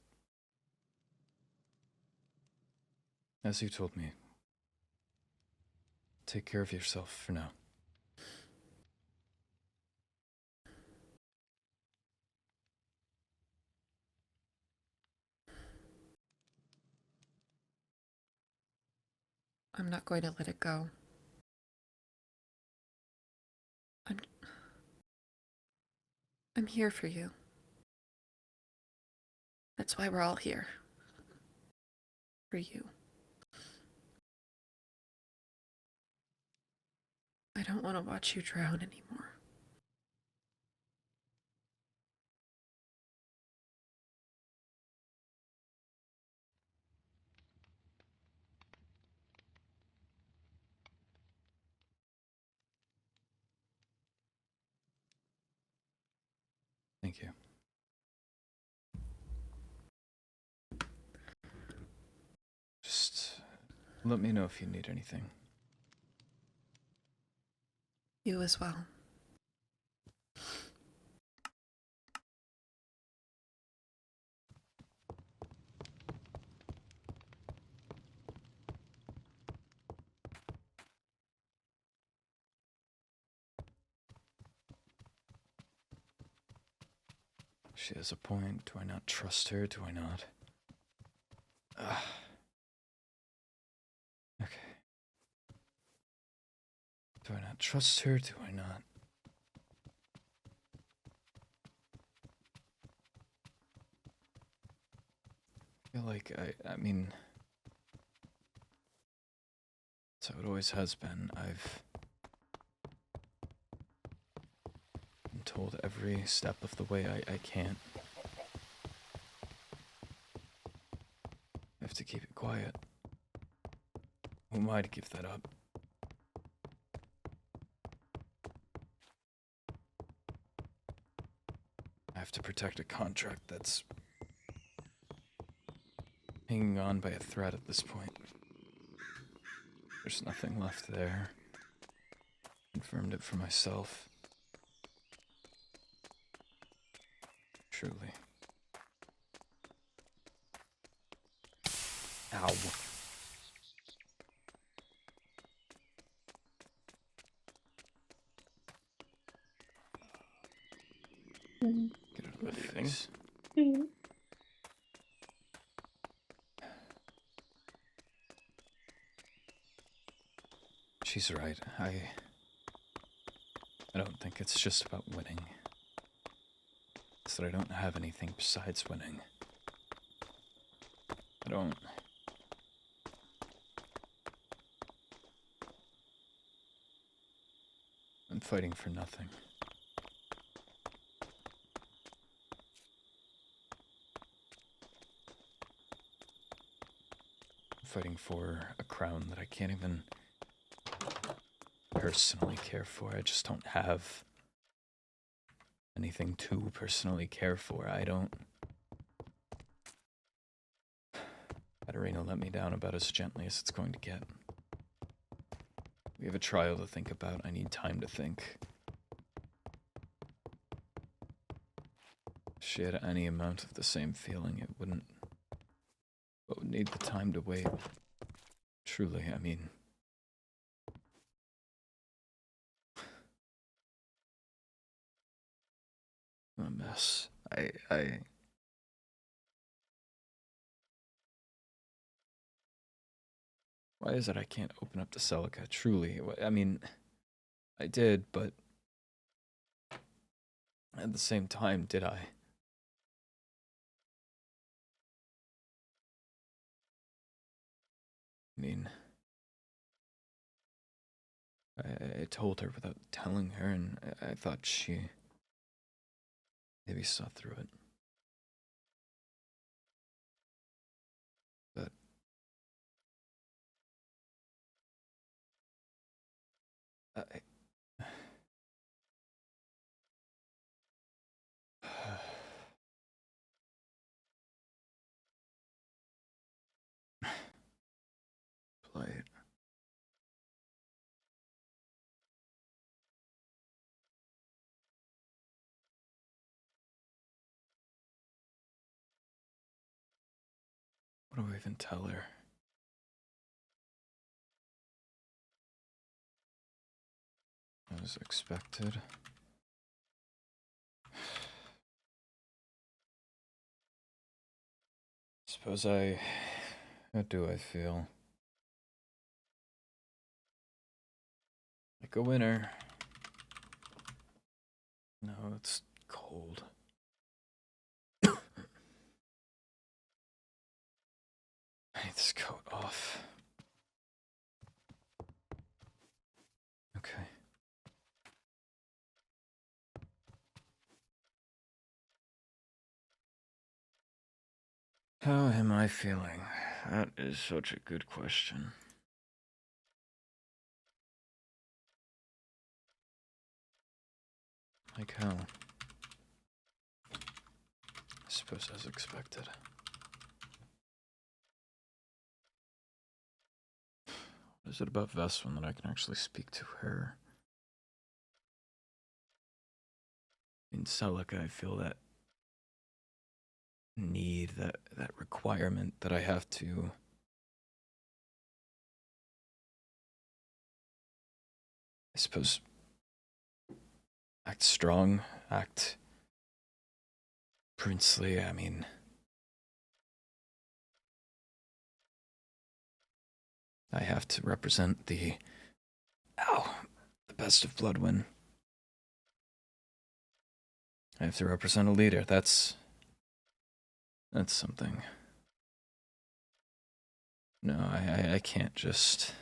as you told me, take care of yourself for now. I'm not going to let it go. I'm here for you. That's why we're all here. For you. I don't want to watch you drown anymore. Thank you. Just let me know if you need anything. You as well. She has a point. Do I not trust her? Do I not? Okay. Do I not trust her? Do I not? I feel like I mean, that's how it always has been. I've been told every step of the way I can't. I have to keep it quiet. Who am I to give that up? I have to protect a contract that's hanging on by a thread at this point. There's nothing left there. Confirmed it for myself. Truly. Ow. Get out of my face. She's right. I don't think it's just about winning. It's that I don't have anything besides winning. I don't... I'm fighting for nothing. I'm fighting for a crown that I can't even personally care for. I just don't have anything to personally care for. I don't... That arena let me down about as gently as it's going to get. We have a trial to think about. I need time to think. If she had any amount of the same feeling, it wouldn't... But would need the time to wait. Truly, I mean... I'm a mess. Why is it I can't open up to Celica? Truly, I mean, I did, but at the same time, did I? I mean, I told her without telling her, and I thought she maybe saw through it. But play it. What do I even tell her? As expected. Suppose how do I feel? Like a winner. No, it's cold. I need this coat off. Okay. How am I feeling? That is such a good question. Like how? I suppose as expected. What is it about Veswin that I can actually speak to her? In Celica, I feel that need, that requirement that I have to I suppose act strong, act princely. I mean, I have to represent the best of Bloodwyn. I have to represent a leader. That's something. No, I can't just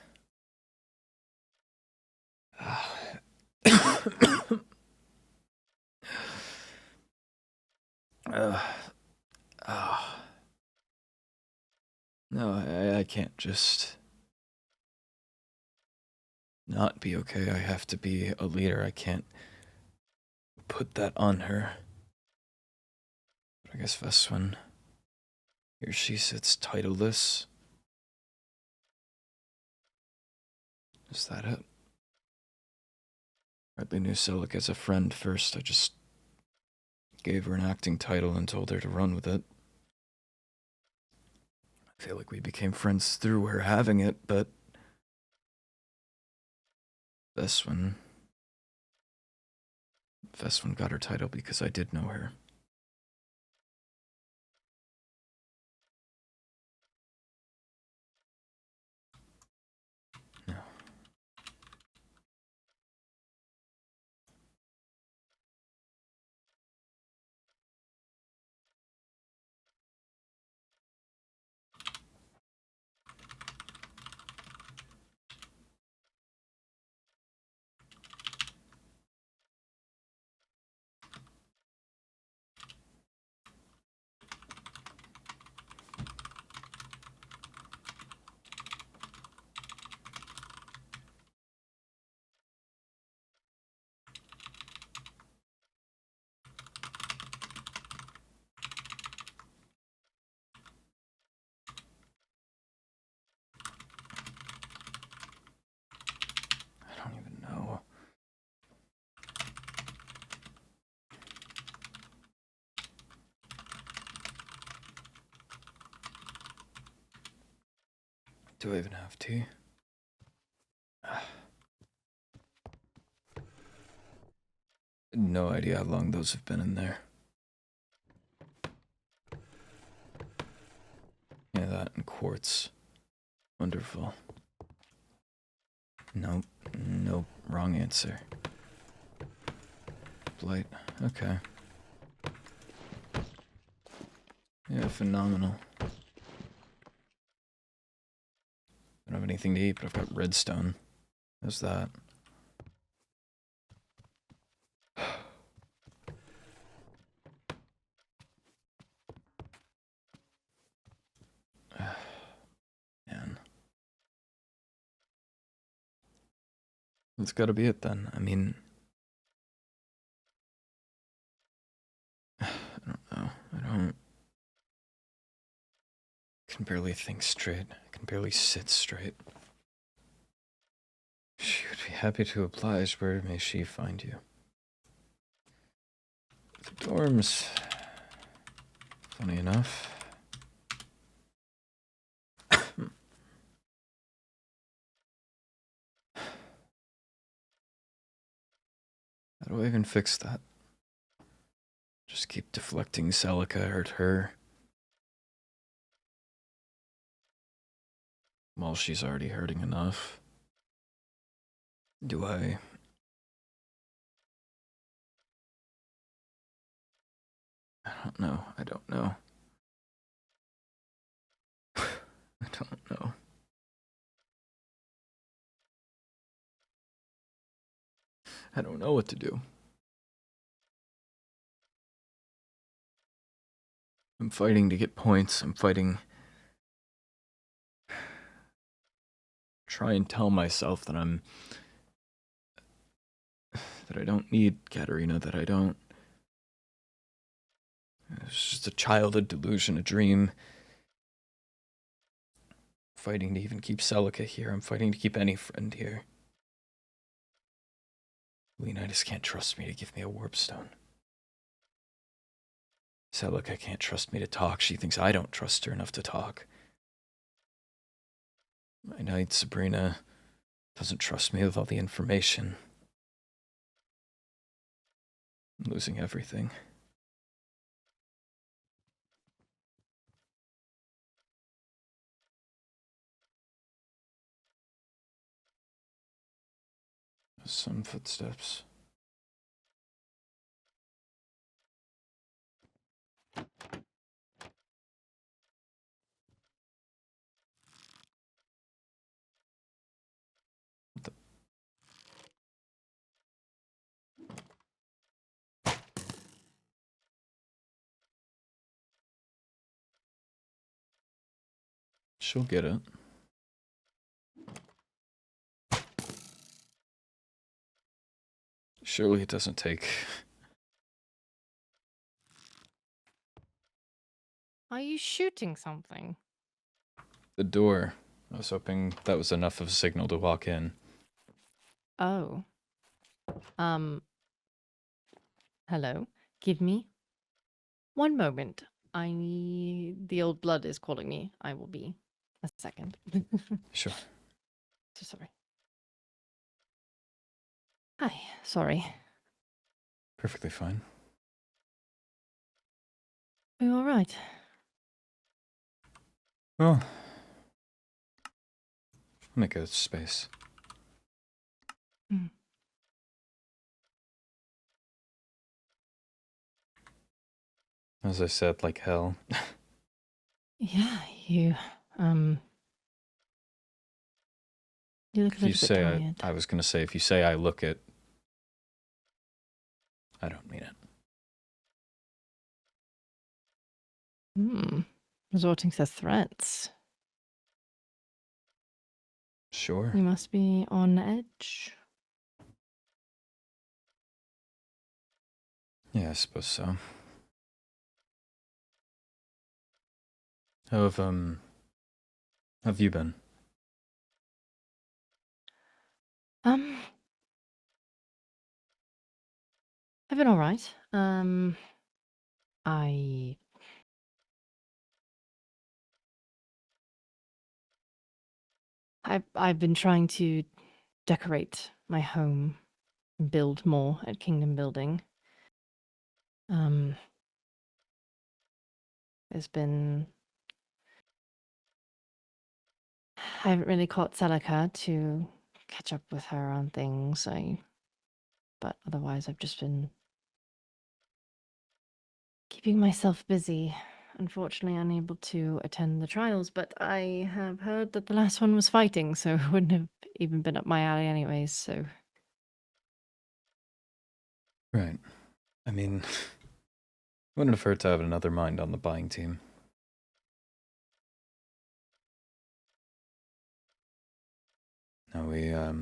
no, I can't just not be okay. I have to be a leader. I can't put that on her. But I guess Veswin, here she sits titleless. Is that it? Hardly knew Celica as a friend first. I just gave her an acting title and told her to run with it. I feel like we became friends through her having it, but Veswin got her title because I did know her. No. I don't even know. Do I even have tea? No idea how long those have been in there. Yeah, that and quartz. Wonderful. Nope. Nope. Wrong answer. Blight. Okay. Yeah, phenomenal. I don't have anything to eat, but I've got redstone. How's that? Man. That's gotta be it then. I mean, I don't know. I can barely think straight. I can barely sit straight. She would be happy to oblige. Where may she find you? The dorms. Funny enough. How do I even fix that? Just keep deflecting Celica, hurt her. Well, she's already hurting enough. Do I... I don't know. I don't know. I don't know. I don't know what to do. I'm fighting to get points. I'm fighting... Try and tell myself that I'm... that I don't need Katarina, that I don't... It's just a childhood delusion, a dream. Fighting to even keep Celica here. I'm fighting to keep any friend here. Leonidas can't trust me to give me a warp stone. Celica can't trust me to talk. She thinks I don't trust her enough to talk. My knight, Sabrina, doesn't trust me with all the information. I'm losing everything. Some footsteps. What the... She'll get it. Surely it doesn't take... Are you shooting something? The door. I was hoping that was enough of a signal to walk in. Oh. Hello? Give me 1 moment. The old blood is calling me. I will be a second. Sure. So sorry. Hi, sorry. Perfectly fine. Are you alright? Well... Make a space. Hmm. As I said, like hell. Yeah, you look a If you little bit say tired. I was gonna say, if you say I look it, I don't mean it. Resorting to threats. Sure. You must be on edge. Yeah, I suppose so. How have you been? I've been alright. I've been trying to decorate my home, build more at Kingdom Building. There's been... I haven't really caught Celica to catch up with her on things. But otherwise, I've just been keeping myself busy. Unfortunately, unable to attend the trials, but I have heard that the last one was fighting, so it wouldn't have even been up my alley anyways, so... Right. I mean, wouldn't have hurt to have another mind on the buying team. No, we, I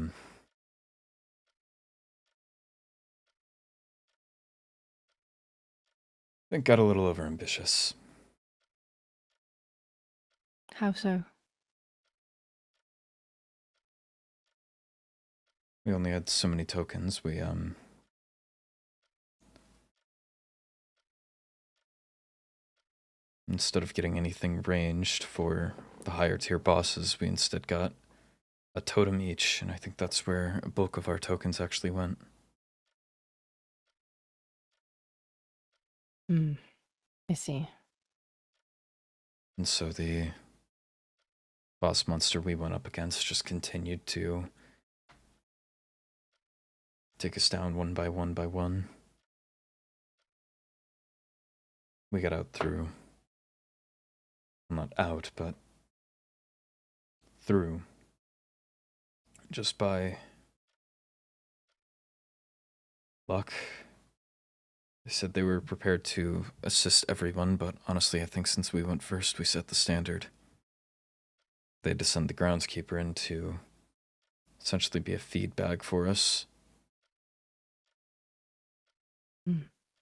think got a little overambitious. How so? We only had so many tokens. We, instead of getting anything ranged for the higher tier bosses, we instead got a totem each, and I think that's where a bulk of our tokens actually went. I see. And so the boss monster we went up against just continued to take us down one by one by one. We got out through. Well, not out, but through. Just by luck. They said they were prepared to assist everyone, but honestly, I think since we went first, we set the standard. They had to send the groundskeeper in to essentially be a feed bag for us.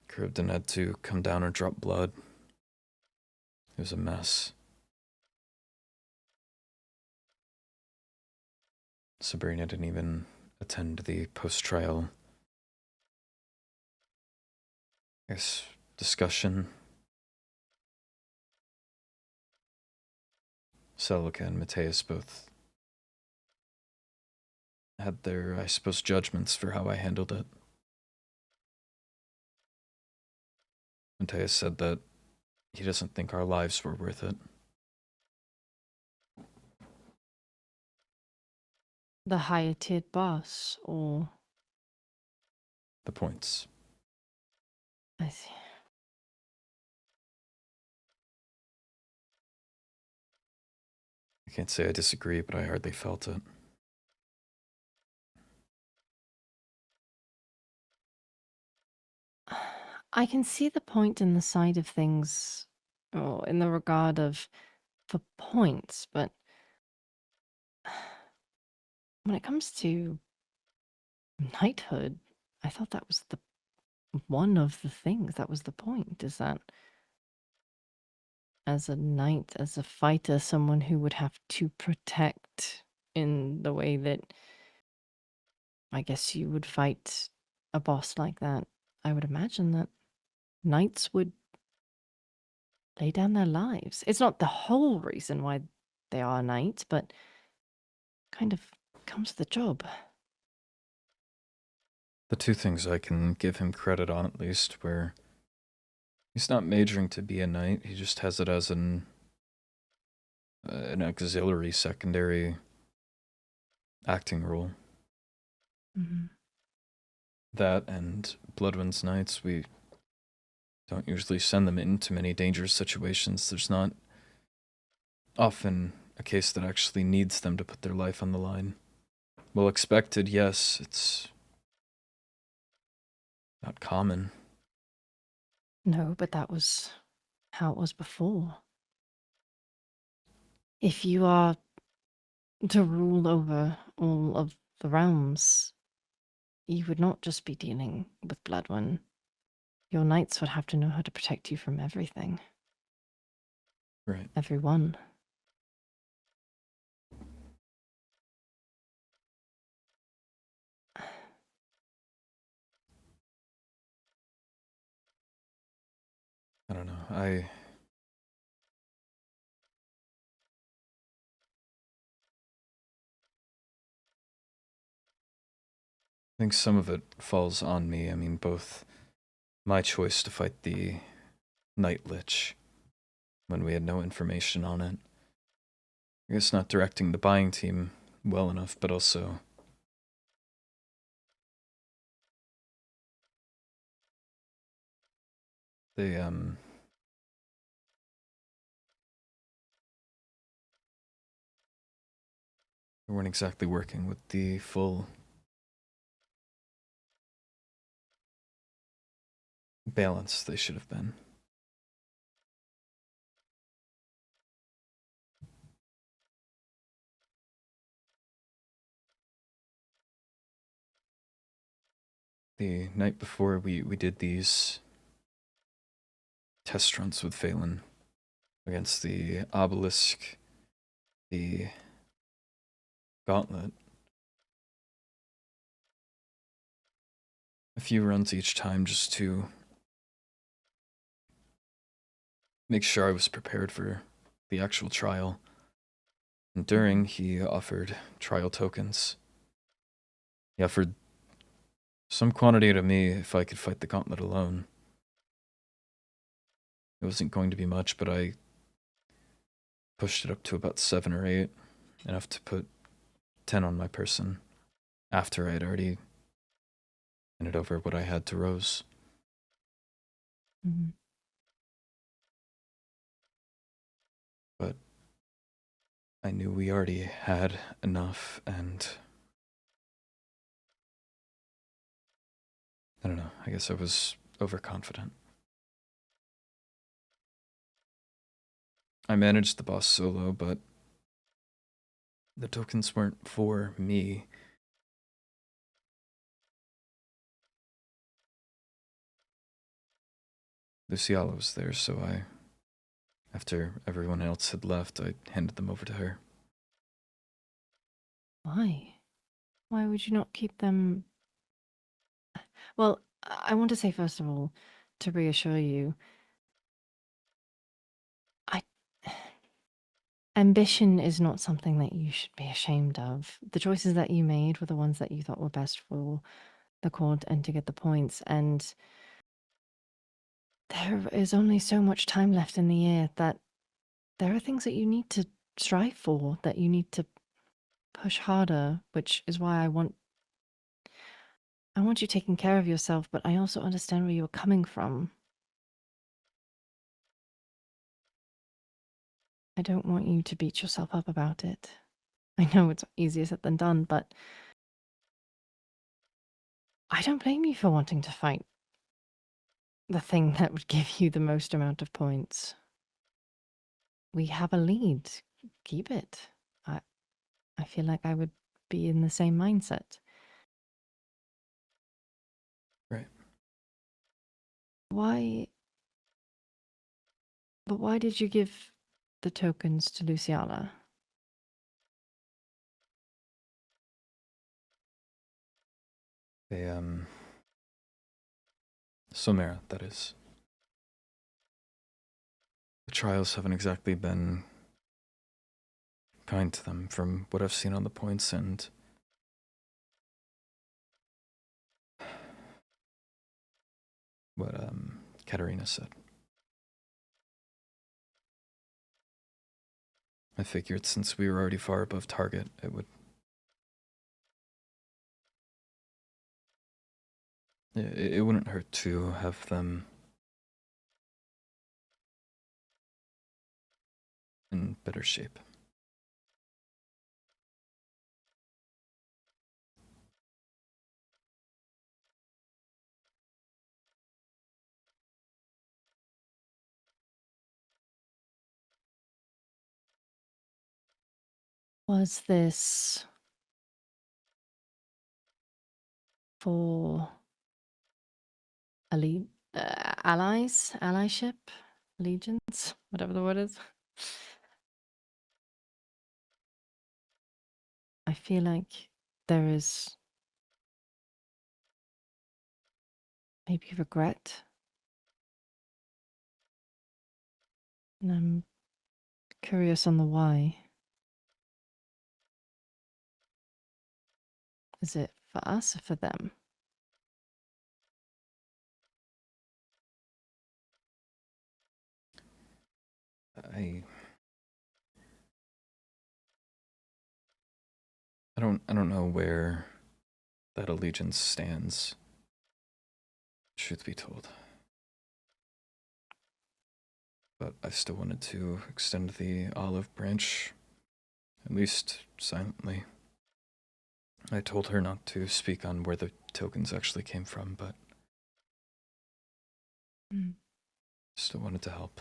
Cribden had to come down and drop blood. It was a mess. Sabrina didn't even attend the post-trial, I guess, discussion. Celica and Mateus both had their, I suppose, judgments for how I handled it. Mateus said that he doesn't think our lives were worth it. The higher tiered boss, or The points. I see. I can't say I disagree, but I hardly felt it. I can see the point in the side of things, or in the regard of for points, but when it comes to knighthood, I thought that was the one of the things that was the point, is that as a knight, as a fighter, someone who would have to protect in the way that I guess you would fight a boss like that. I would imagine that knights would lay down their lives. It's not the whole reason why they are knights, but kind of comes with the job. The two things I can give him credit on, at least, where he's not majoring to be a knight, he just has it as an auxiliary, secondary acting role. Mm-hmm. That and Bloodwyn's knights, we don't usually send them into many dangerous situations. There's not often a case that actually needs them to put their life on the line. Well, expected, yes, it's not common. No, but that was how it was before. If you are to rule over all of the realms, you would not just be dealing with Bloodwyn. Your knights would have to know how to protect you from everything. Right. Everyone. I don't know. I think some of it falls on me. I mean, both my choice to fight the Night Lich when we had no information on it. I guess not directing the buying team well enough, but also they weren't exactly working with the full balance they should have been. The night before we did these test runs with Phelan against the Obelisk, the Gauntlet. A few runs each time just to make sure I was prepared for the actual trial. And during, he offered trial tokens. He offered some quantity to me if I could fight the Gauntlet alone. It wasn't going to be much, but I pushed it up to about 7 or 8, enough to put 10 on my person, after I had already handed over what I had to Rose. Mm-hmm. But I knew we already had enough, and I don't know, I guess I was overconfident. I managed the boss solo, but the tokens weren't for me. Luciala was there, so after everyone else had left, I handed them over to her. Why? Why would you not keep them? Well, I want to say, first of all, to reassure you, ambition is not something that you should be ashamed of. The choices that you made were the ones that you thought were best for the court and to get the points, and there is only so much time left in the year that there are things that you need to strive for, that you need to push harder, which is why I want you taking care of yourself, but I also understand where you're coming from. I don't want you to beat yourself up about it. I know it's easier said than done, but I don't blame you for wanting to fight the thing that would give you the most amount of points. We have a lead. Keep it. I feel like I would be in the same mindset. Right. Why? But why did you give the tokens to Luciala? They, Somera, that is. The trials haven't exactly been kind to them from what I've seen on the points, and what Katarina said. I figured since we were already far above target, it wouldn't hurt to have them in better shape. Was this for allies, allyship, allegiance, whatever the word is? I feel like there is maybe regret. And I'm curious on the why. Is it for us or for them? I don't know where that allegiance stands, truth be told. But I still wanted to extend the olive branch, at least silently. I told her not to speak on where the tokens actually came from, but still wanted to help.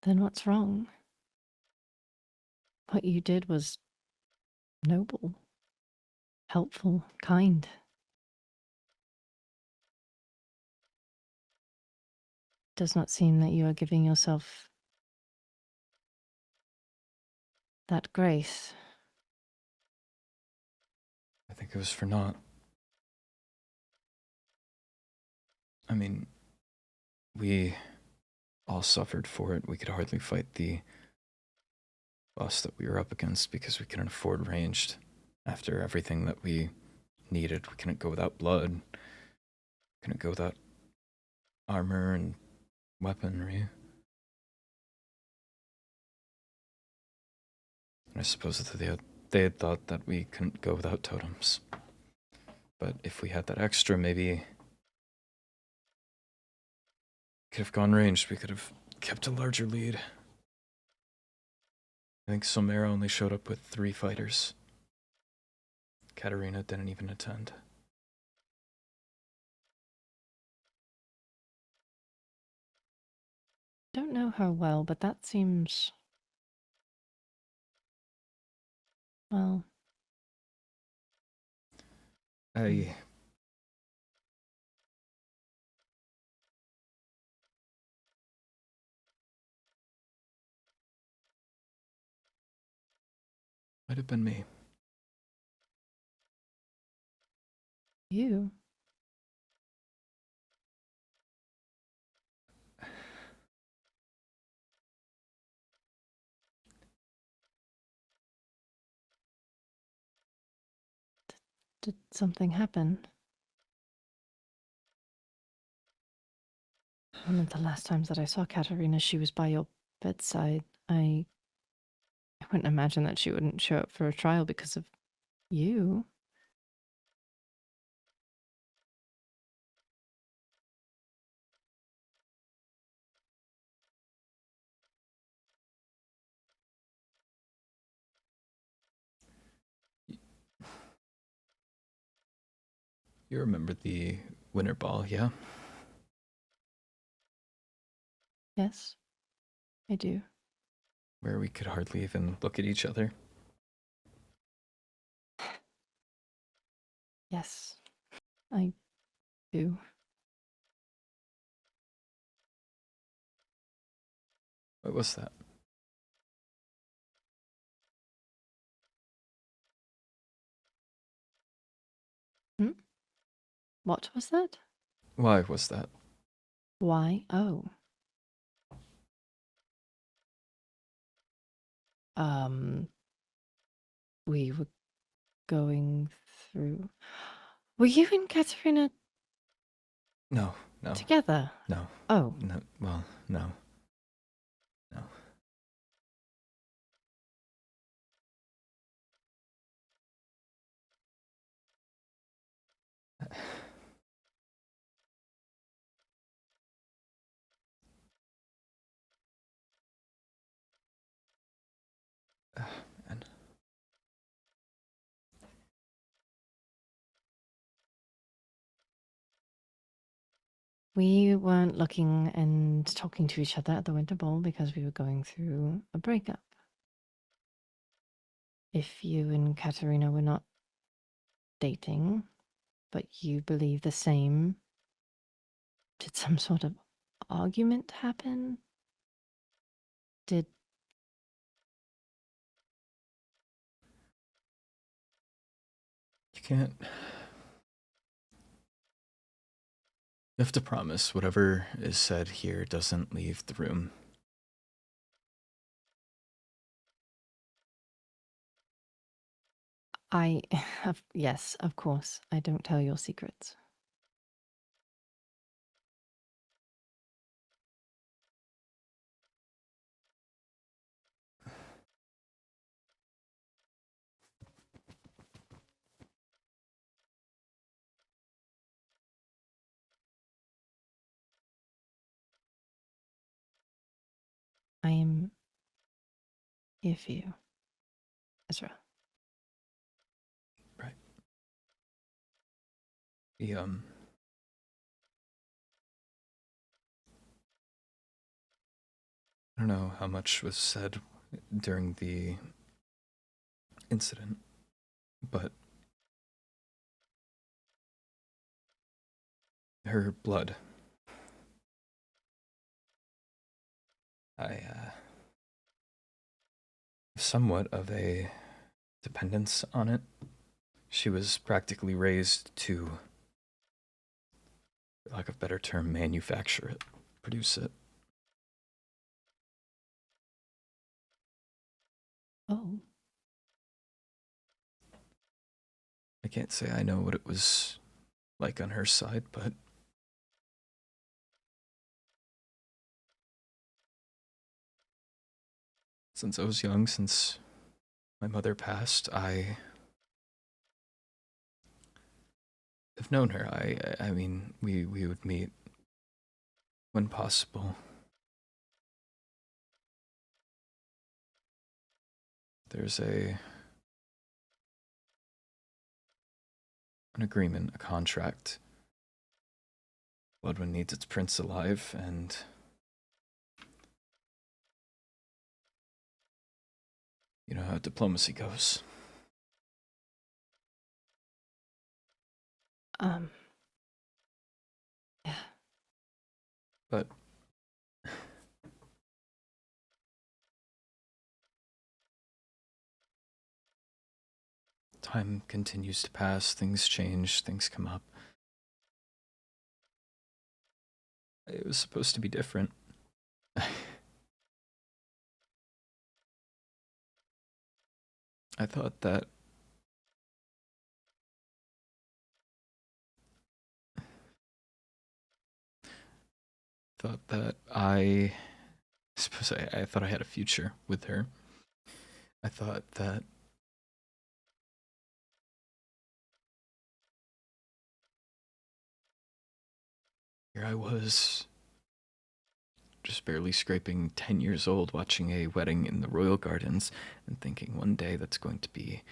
Then what's wrong? What you did was noble, helpful, kind. Does not seem that you are giving yourself that grace. I think it was for naught. I mean, we all suffered for it. We could hardly fight the boss that we were up against because we couldn't afford ranged. After everything that we needed, we couldn't go without blood. Couldn't go without armor and weaponry. I suppose that they had thought that we couldn't go without totems. But if we had that extra, maybe could have gone ranged. We could have kept a larger lead. I think Somera only showed up with 3 fighters. Katarina didn't even attend. Don't know her well, but that seems... well... I... Might have been me. You? Did something happen? One of the last times that I saw Katarina, she was by your bedside. I wouldn't imagine that she wouldn't show up for a trial because of you. You remember the winter ball, yeah? Yes, I do. Where we could hardly even look at each other. Yes, I do. What was that? Hmm? What was that? Why was that? Why? Oh. We were going through... Were you and Katarina No, no, together? no, Oh. no, well, no. No. Man. We weren't looking and talking to each other at the Winter Ball because we were going through a breakup. If you and Katarina were not dating, but you believe the same, did some sort of argument happen? Did... You can't... You have to promise whatever is said here doesn't leave the room. yes, of course, I don't tell your secrets. I am here for you, Ezra. Right. The, I don't know how much was said during the incident, but her blood. I, somewhat of a dependence on it. She was practically raised to, for lack of a better term, manufacture it, produce it. Oh. I can't say I know what it was like on her side, but since I was young, since my mother passed, I have known her. I mean, we would meet when possible. There's an agreement, a contract. Bloodwyn needs its prince alive, and you know how diplomacy goes. Yeah. But time continues to pass, things change, things come up. It was supposed to be different. I thought that I suppose I thought I had a future with her. I thought that here I was, just barely scraping 10 years old, watching a wedding in the royal gardens and thinking one day that's going to be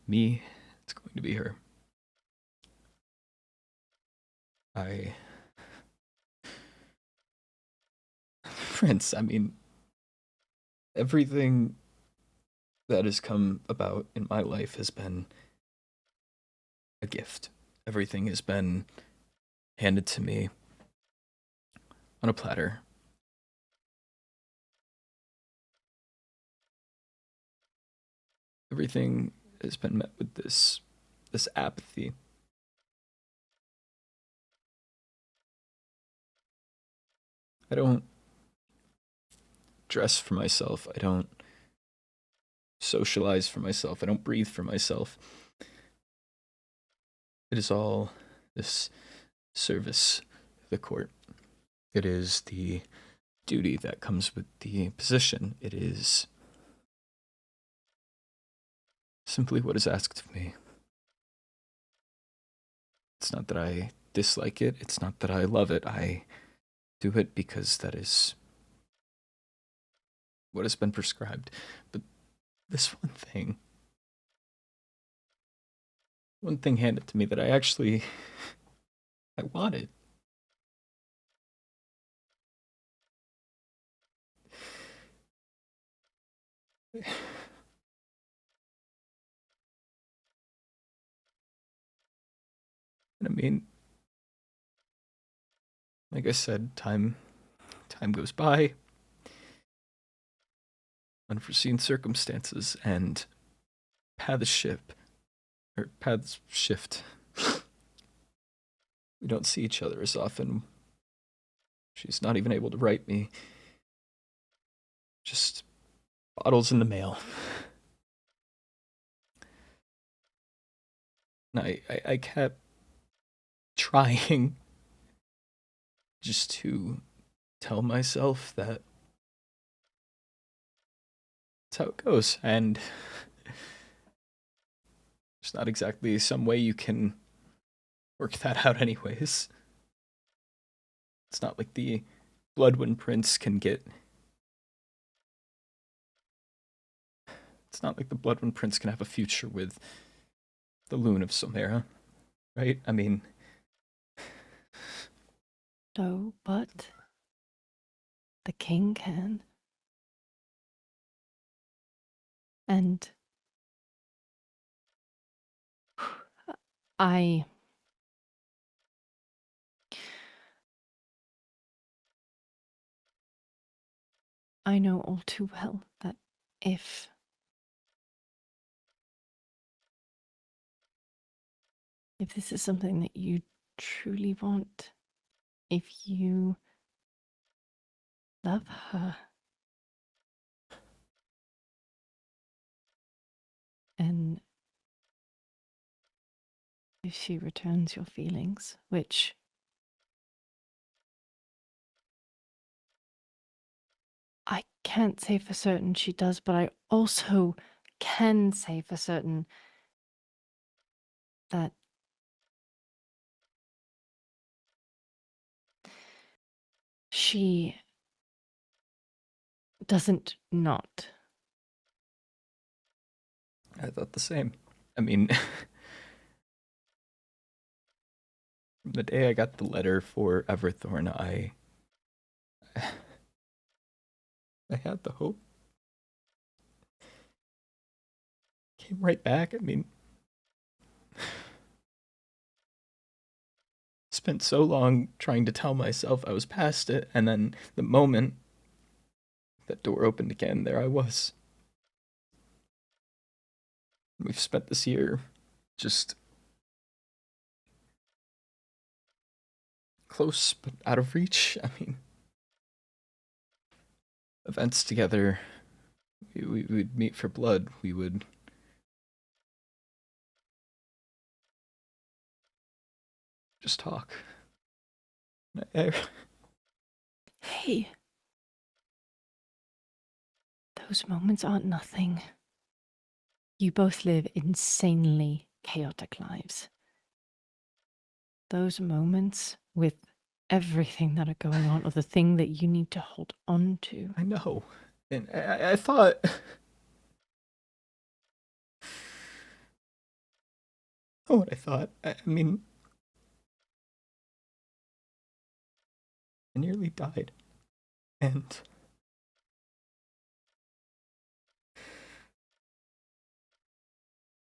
me, it's going to be her. Prince, I mean, everything that has come about in my life has been a gift. Everything has been handed to me on a platter. Everything has been met with this apathy. I don't dress for myself. I don't socialize for myself. I don't breathe for myself. It is all this service to the court. It is the duty that comes with the position. It is simply what is asked of me. It's not that I dislike it. It's not that I love it. I do it because that is what has been prescribed. But this one thing handed to me that I wanted. And I mean, like I said, time goes by, unforeseen circumstances, and paths shift. We don't see each other as often. She's not even able to write me. Just bottles in the mail. And I kept trying just to tell myself that that's how it goes, and there's not exactly some way you can work that out anyways. It's not like the Bloodwyn Prince can get... It's not like the Bloodwyn Prince can have a future with the Loon of Somera, right? I mean... No, but the king can. And I know all too well that if this is something that you truly want, if you love her, and if she returns your feelings, which I can't say for certain she does, but I also can say for certain that she doesn't not. I thought the same. I mean, from the day I got the letter for Everthorn, I had the hope. Came right back. I mean, spent so long trying to tell myself I was past it, and then the moment that door opened again, there I was. We've spent this year just close but out of reach. I mean, events together. We would meet for blood. We would just talk. Hey. Those moments aren't nothing. You both live insanely chaotic lives. Those moments with everything that are going on are the thing that you need to hold on to. I know. And I thought... Oh, what I thought. I mean... I nearly died. And...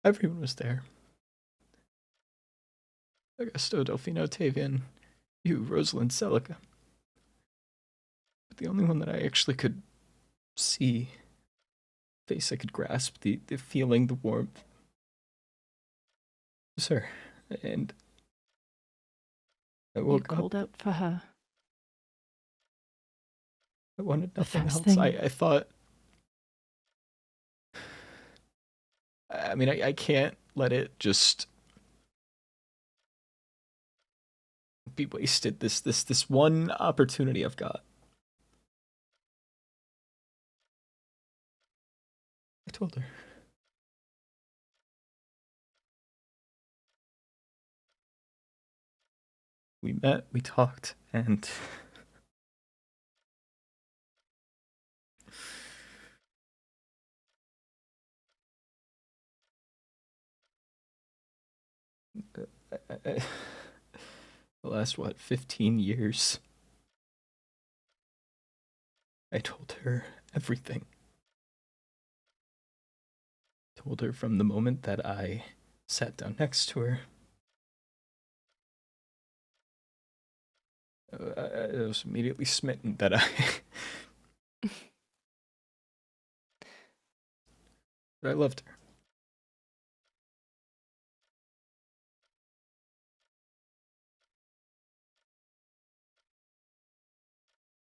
everyone was there. Augusto, Delfino, Tavian, you, Rosalind, Celica. But the only one that I actually could see, face I could grasp, the feeling, the warmth, was her. And I woke You called up. out for her. I wanted nothing first else. thing. I thought... I mean, I can't let it just be wasted. This one opportunity I've got. I told her. We met, we talked, and... the last, 15 years, I told her everything. Told her from the moment that I sat down next to her. I was immediately smitten that I loved her.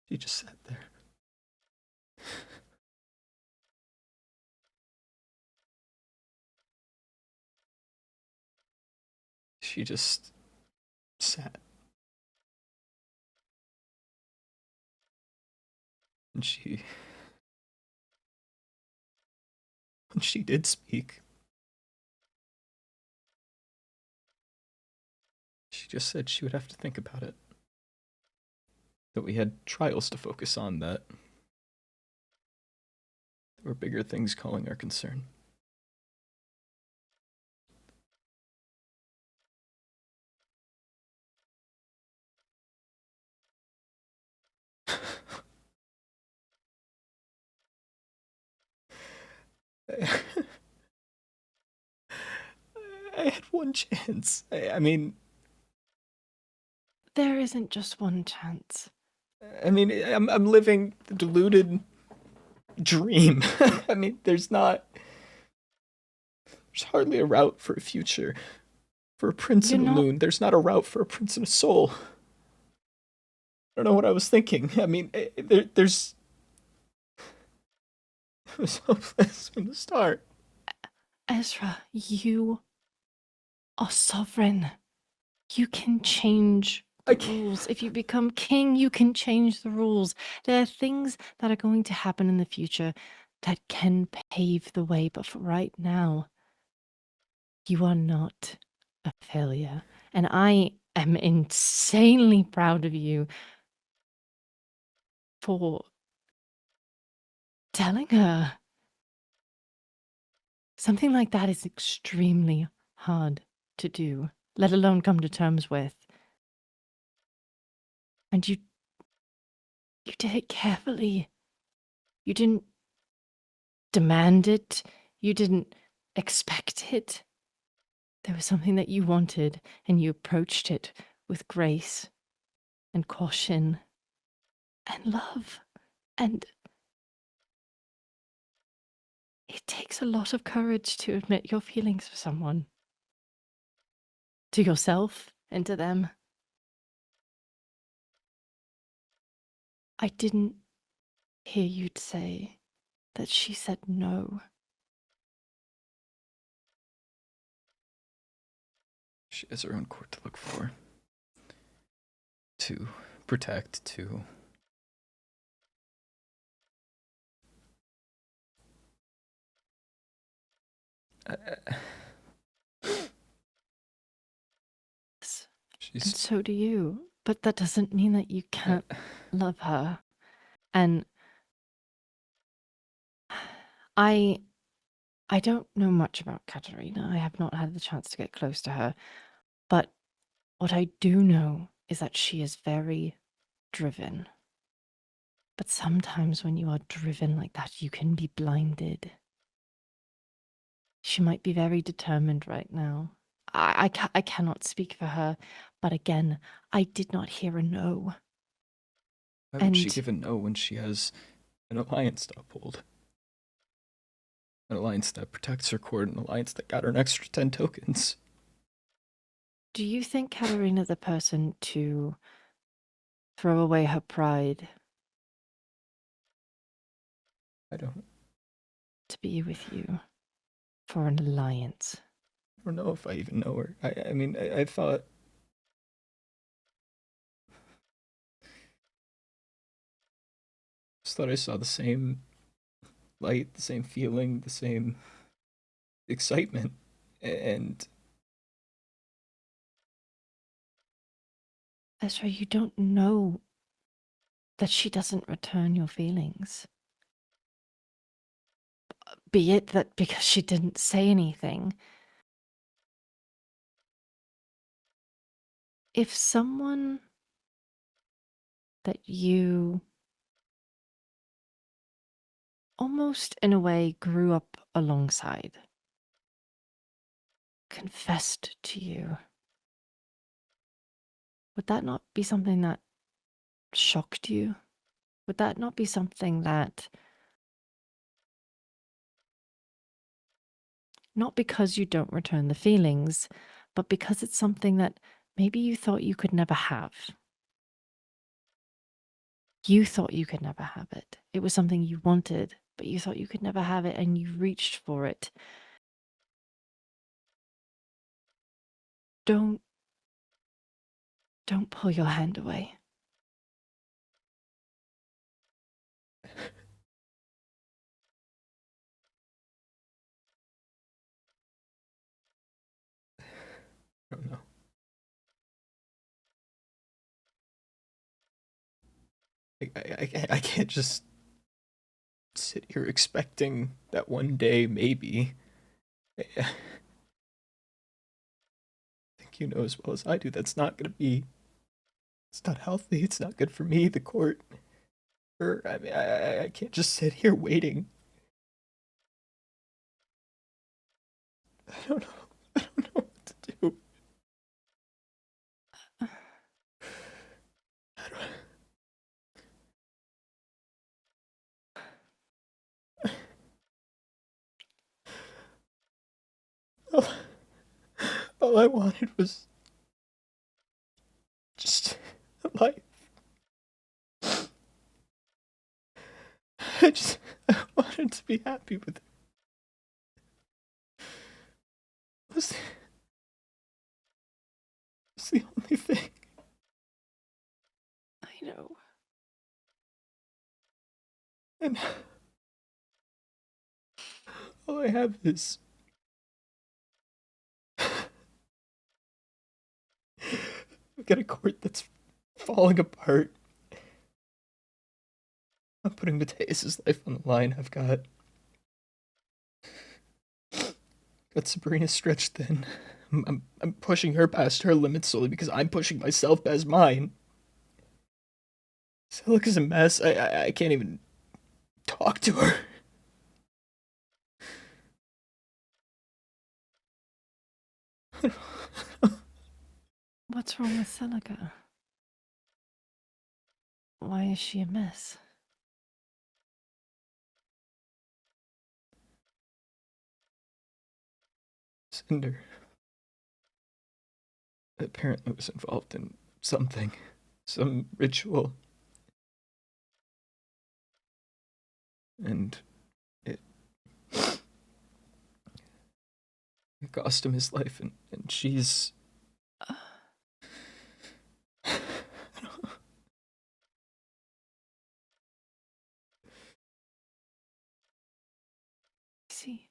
She just sat there. She just sat. And when she did speak, she just said she would have to think about it. That we had trials to focus on, that there were bigger things calling our concern. I had one chance. I mean... There isn't just one chance. I mean, I'm living the deluded dream. I mean, there's hardly a route for a future. For a prince in a moon, there's not a route for a prince in a soul. I don't know what I was thinking. I mean, there's... It was hopeless from the start. Ezra, you are sovereign. You can change the rules. If you become king, you can change the rules. There are things that are going to happen in the future that can pave the way, but for right now, you are not a failure. And I am insanely proud of you for telling her. Something like that is extremely hard to do, let alone come to terms with. And you did it carefully. You didn't demand it. You didn't expect it. There was something that you wanted, and you approached it with grace and caution and love. And it takes a lot of courage to admit your feelings for someone, to yourself and to them. I didn't hear you say that she said no. She has her own court to look for. To protect, to... And so do you. But that doesn't mean that you can't love her. And I don't know much about Katerina. I have not had the chance to get close to her. But what I do know is that she is very driven. But sometimes when you are driven like that, you can be blinded. She might be very determined right now. I cannot speak for her, but again, I did not hear a no. Why would she give a no when she has an alliance to uphold? An alliance that protects her court, an alliance that got her an extra 10 tokens. Do you think Katerina's the person to throw away her pride? I don't. To be with you for an alliance? I don't know if I even know her. I mean, I thought... Just thought I saw the same light, the same feeling, the same excitement, and... Ezra, you don't know that she doesn't return your feelings. Be it that because she didn't say anything. If someone that you almost in a way grew up alongside confessed to you, would that not be something that shocked you? Would that not be something that, not because you don't return the feelings, but because it's something that maybe you thought you could never have? You thought you could never have it. It was something you wanted, but you thought you could never have it, and you reached for it. Don't pull your hand away. I don't know. I can't just sit here expecting that one day, maybe. I think you know as well as I do that's not gonna be... It's not healthy, it's not good for me, the court. Her, I mean, I can't just sit here waiting. I don't know. I don't know what to do. I don't... All I wanted was just a life. I wanted to be happy with it. It was the only thing. I know. And all I have is I've got a court that's falling apart. I'm putting Mateus's life on the line. I've got Sabrina stretched thin. I'm pushing her past her limits solely because I'm pushing myself past mine. Celica's a mess. I can't even talk to her. What's wrong with Celica? Why is she a mess? Cinder apparently was involved in something, some ritual. And it cost him his life, and she's... See,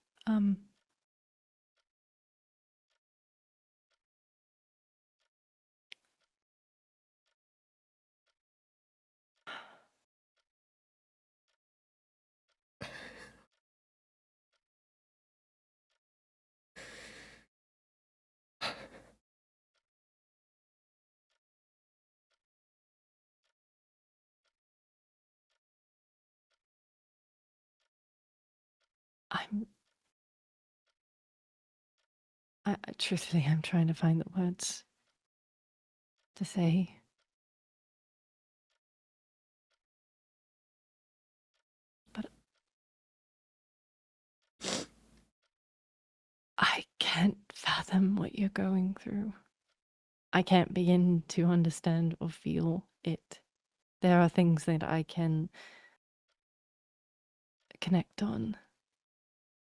truthfully, I'm trying to find the words to say. But I can't fathom what you're going through. I can't begin to understand or feel it. There are things that I can connect on,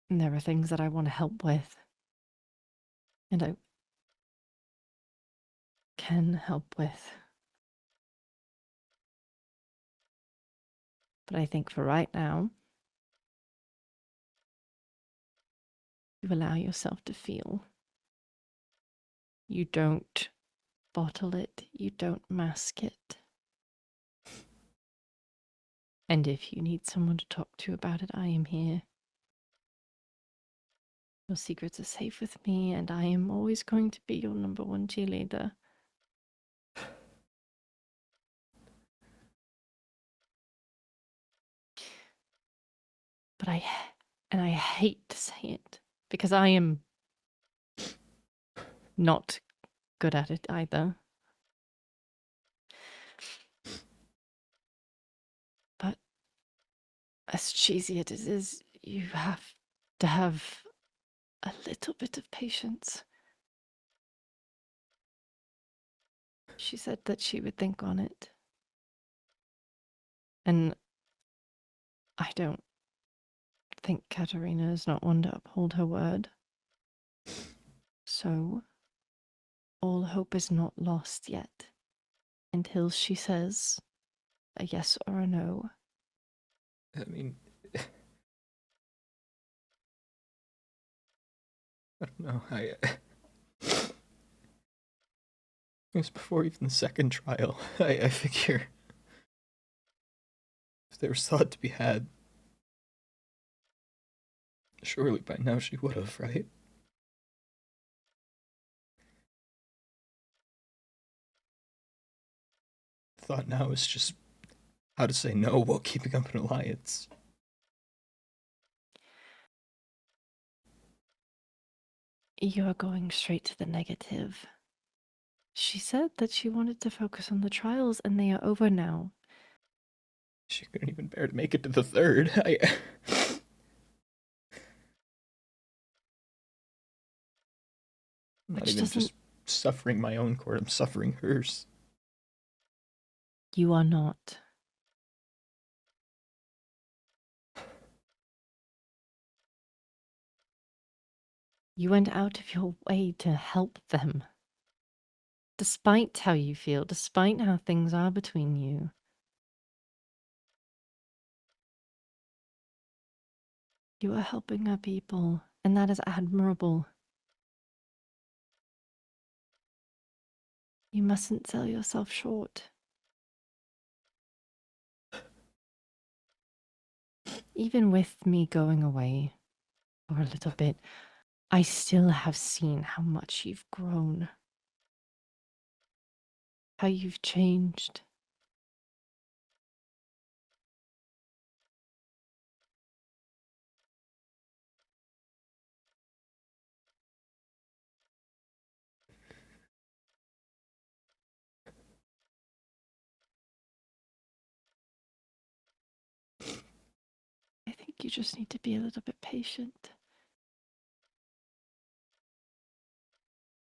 and there are things that I want to help with, and I can help with. But I think for right now, you allow yourself to feel. You don't bottle it, you don't mask it. And if you need someone to talk to about it, I am here. Your secrets are safe with me, and I am always going to be your #1 cheerleader. But I hate to say it, because I am not good at it either. But as cheesy as it is, you have to have a little bit of patience. She said that she would think on it. And I don't think Katerina is not one to uphold her word. So, all hope is not lost yet, until she says a yes or a no. I mean... I don't know, it was before even the second trial. I figure if there was thought to be had, surely by now she would have, right? The thought now is just how to say no while keeping up an alliance. You're going straight to the negative. She said that she wanted to focus on the trials, and they are over now. She couldn't even bear to make it to the third. I'm not even just suffering my own court, I'm suffering hers. You are not. You went out of your way to help them. despite how you feel, despite how things are between you, you are helping our people, and that is admirable. You mustn't sell yourself short. Even with me going away for a little bit, I still have seen how much you've grown, how you've changed. I think you just need to be a little bit patient.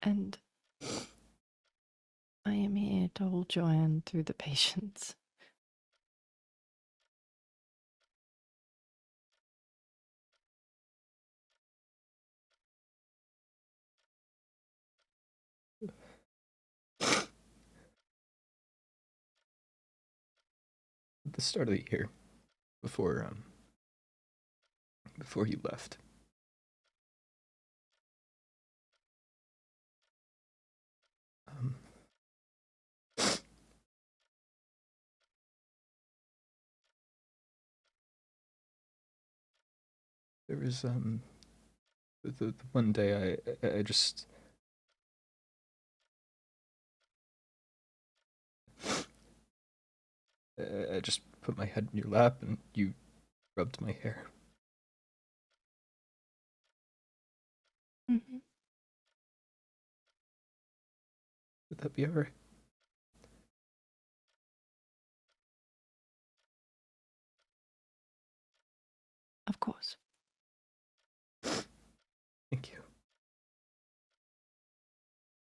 And I am here to hold your hand through the patience. At the start of the year, before you left, there was the one day I just I just put my head in your lap and you rubbed my hair. Mm-hmm. Would that be alright? Of course. Thank you.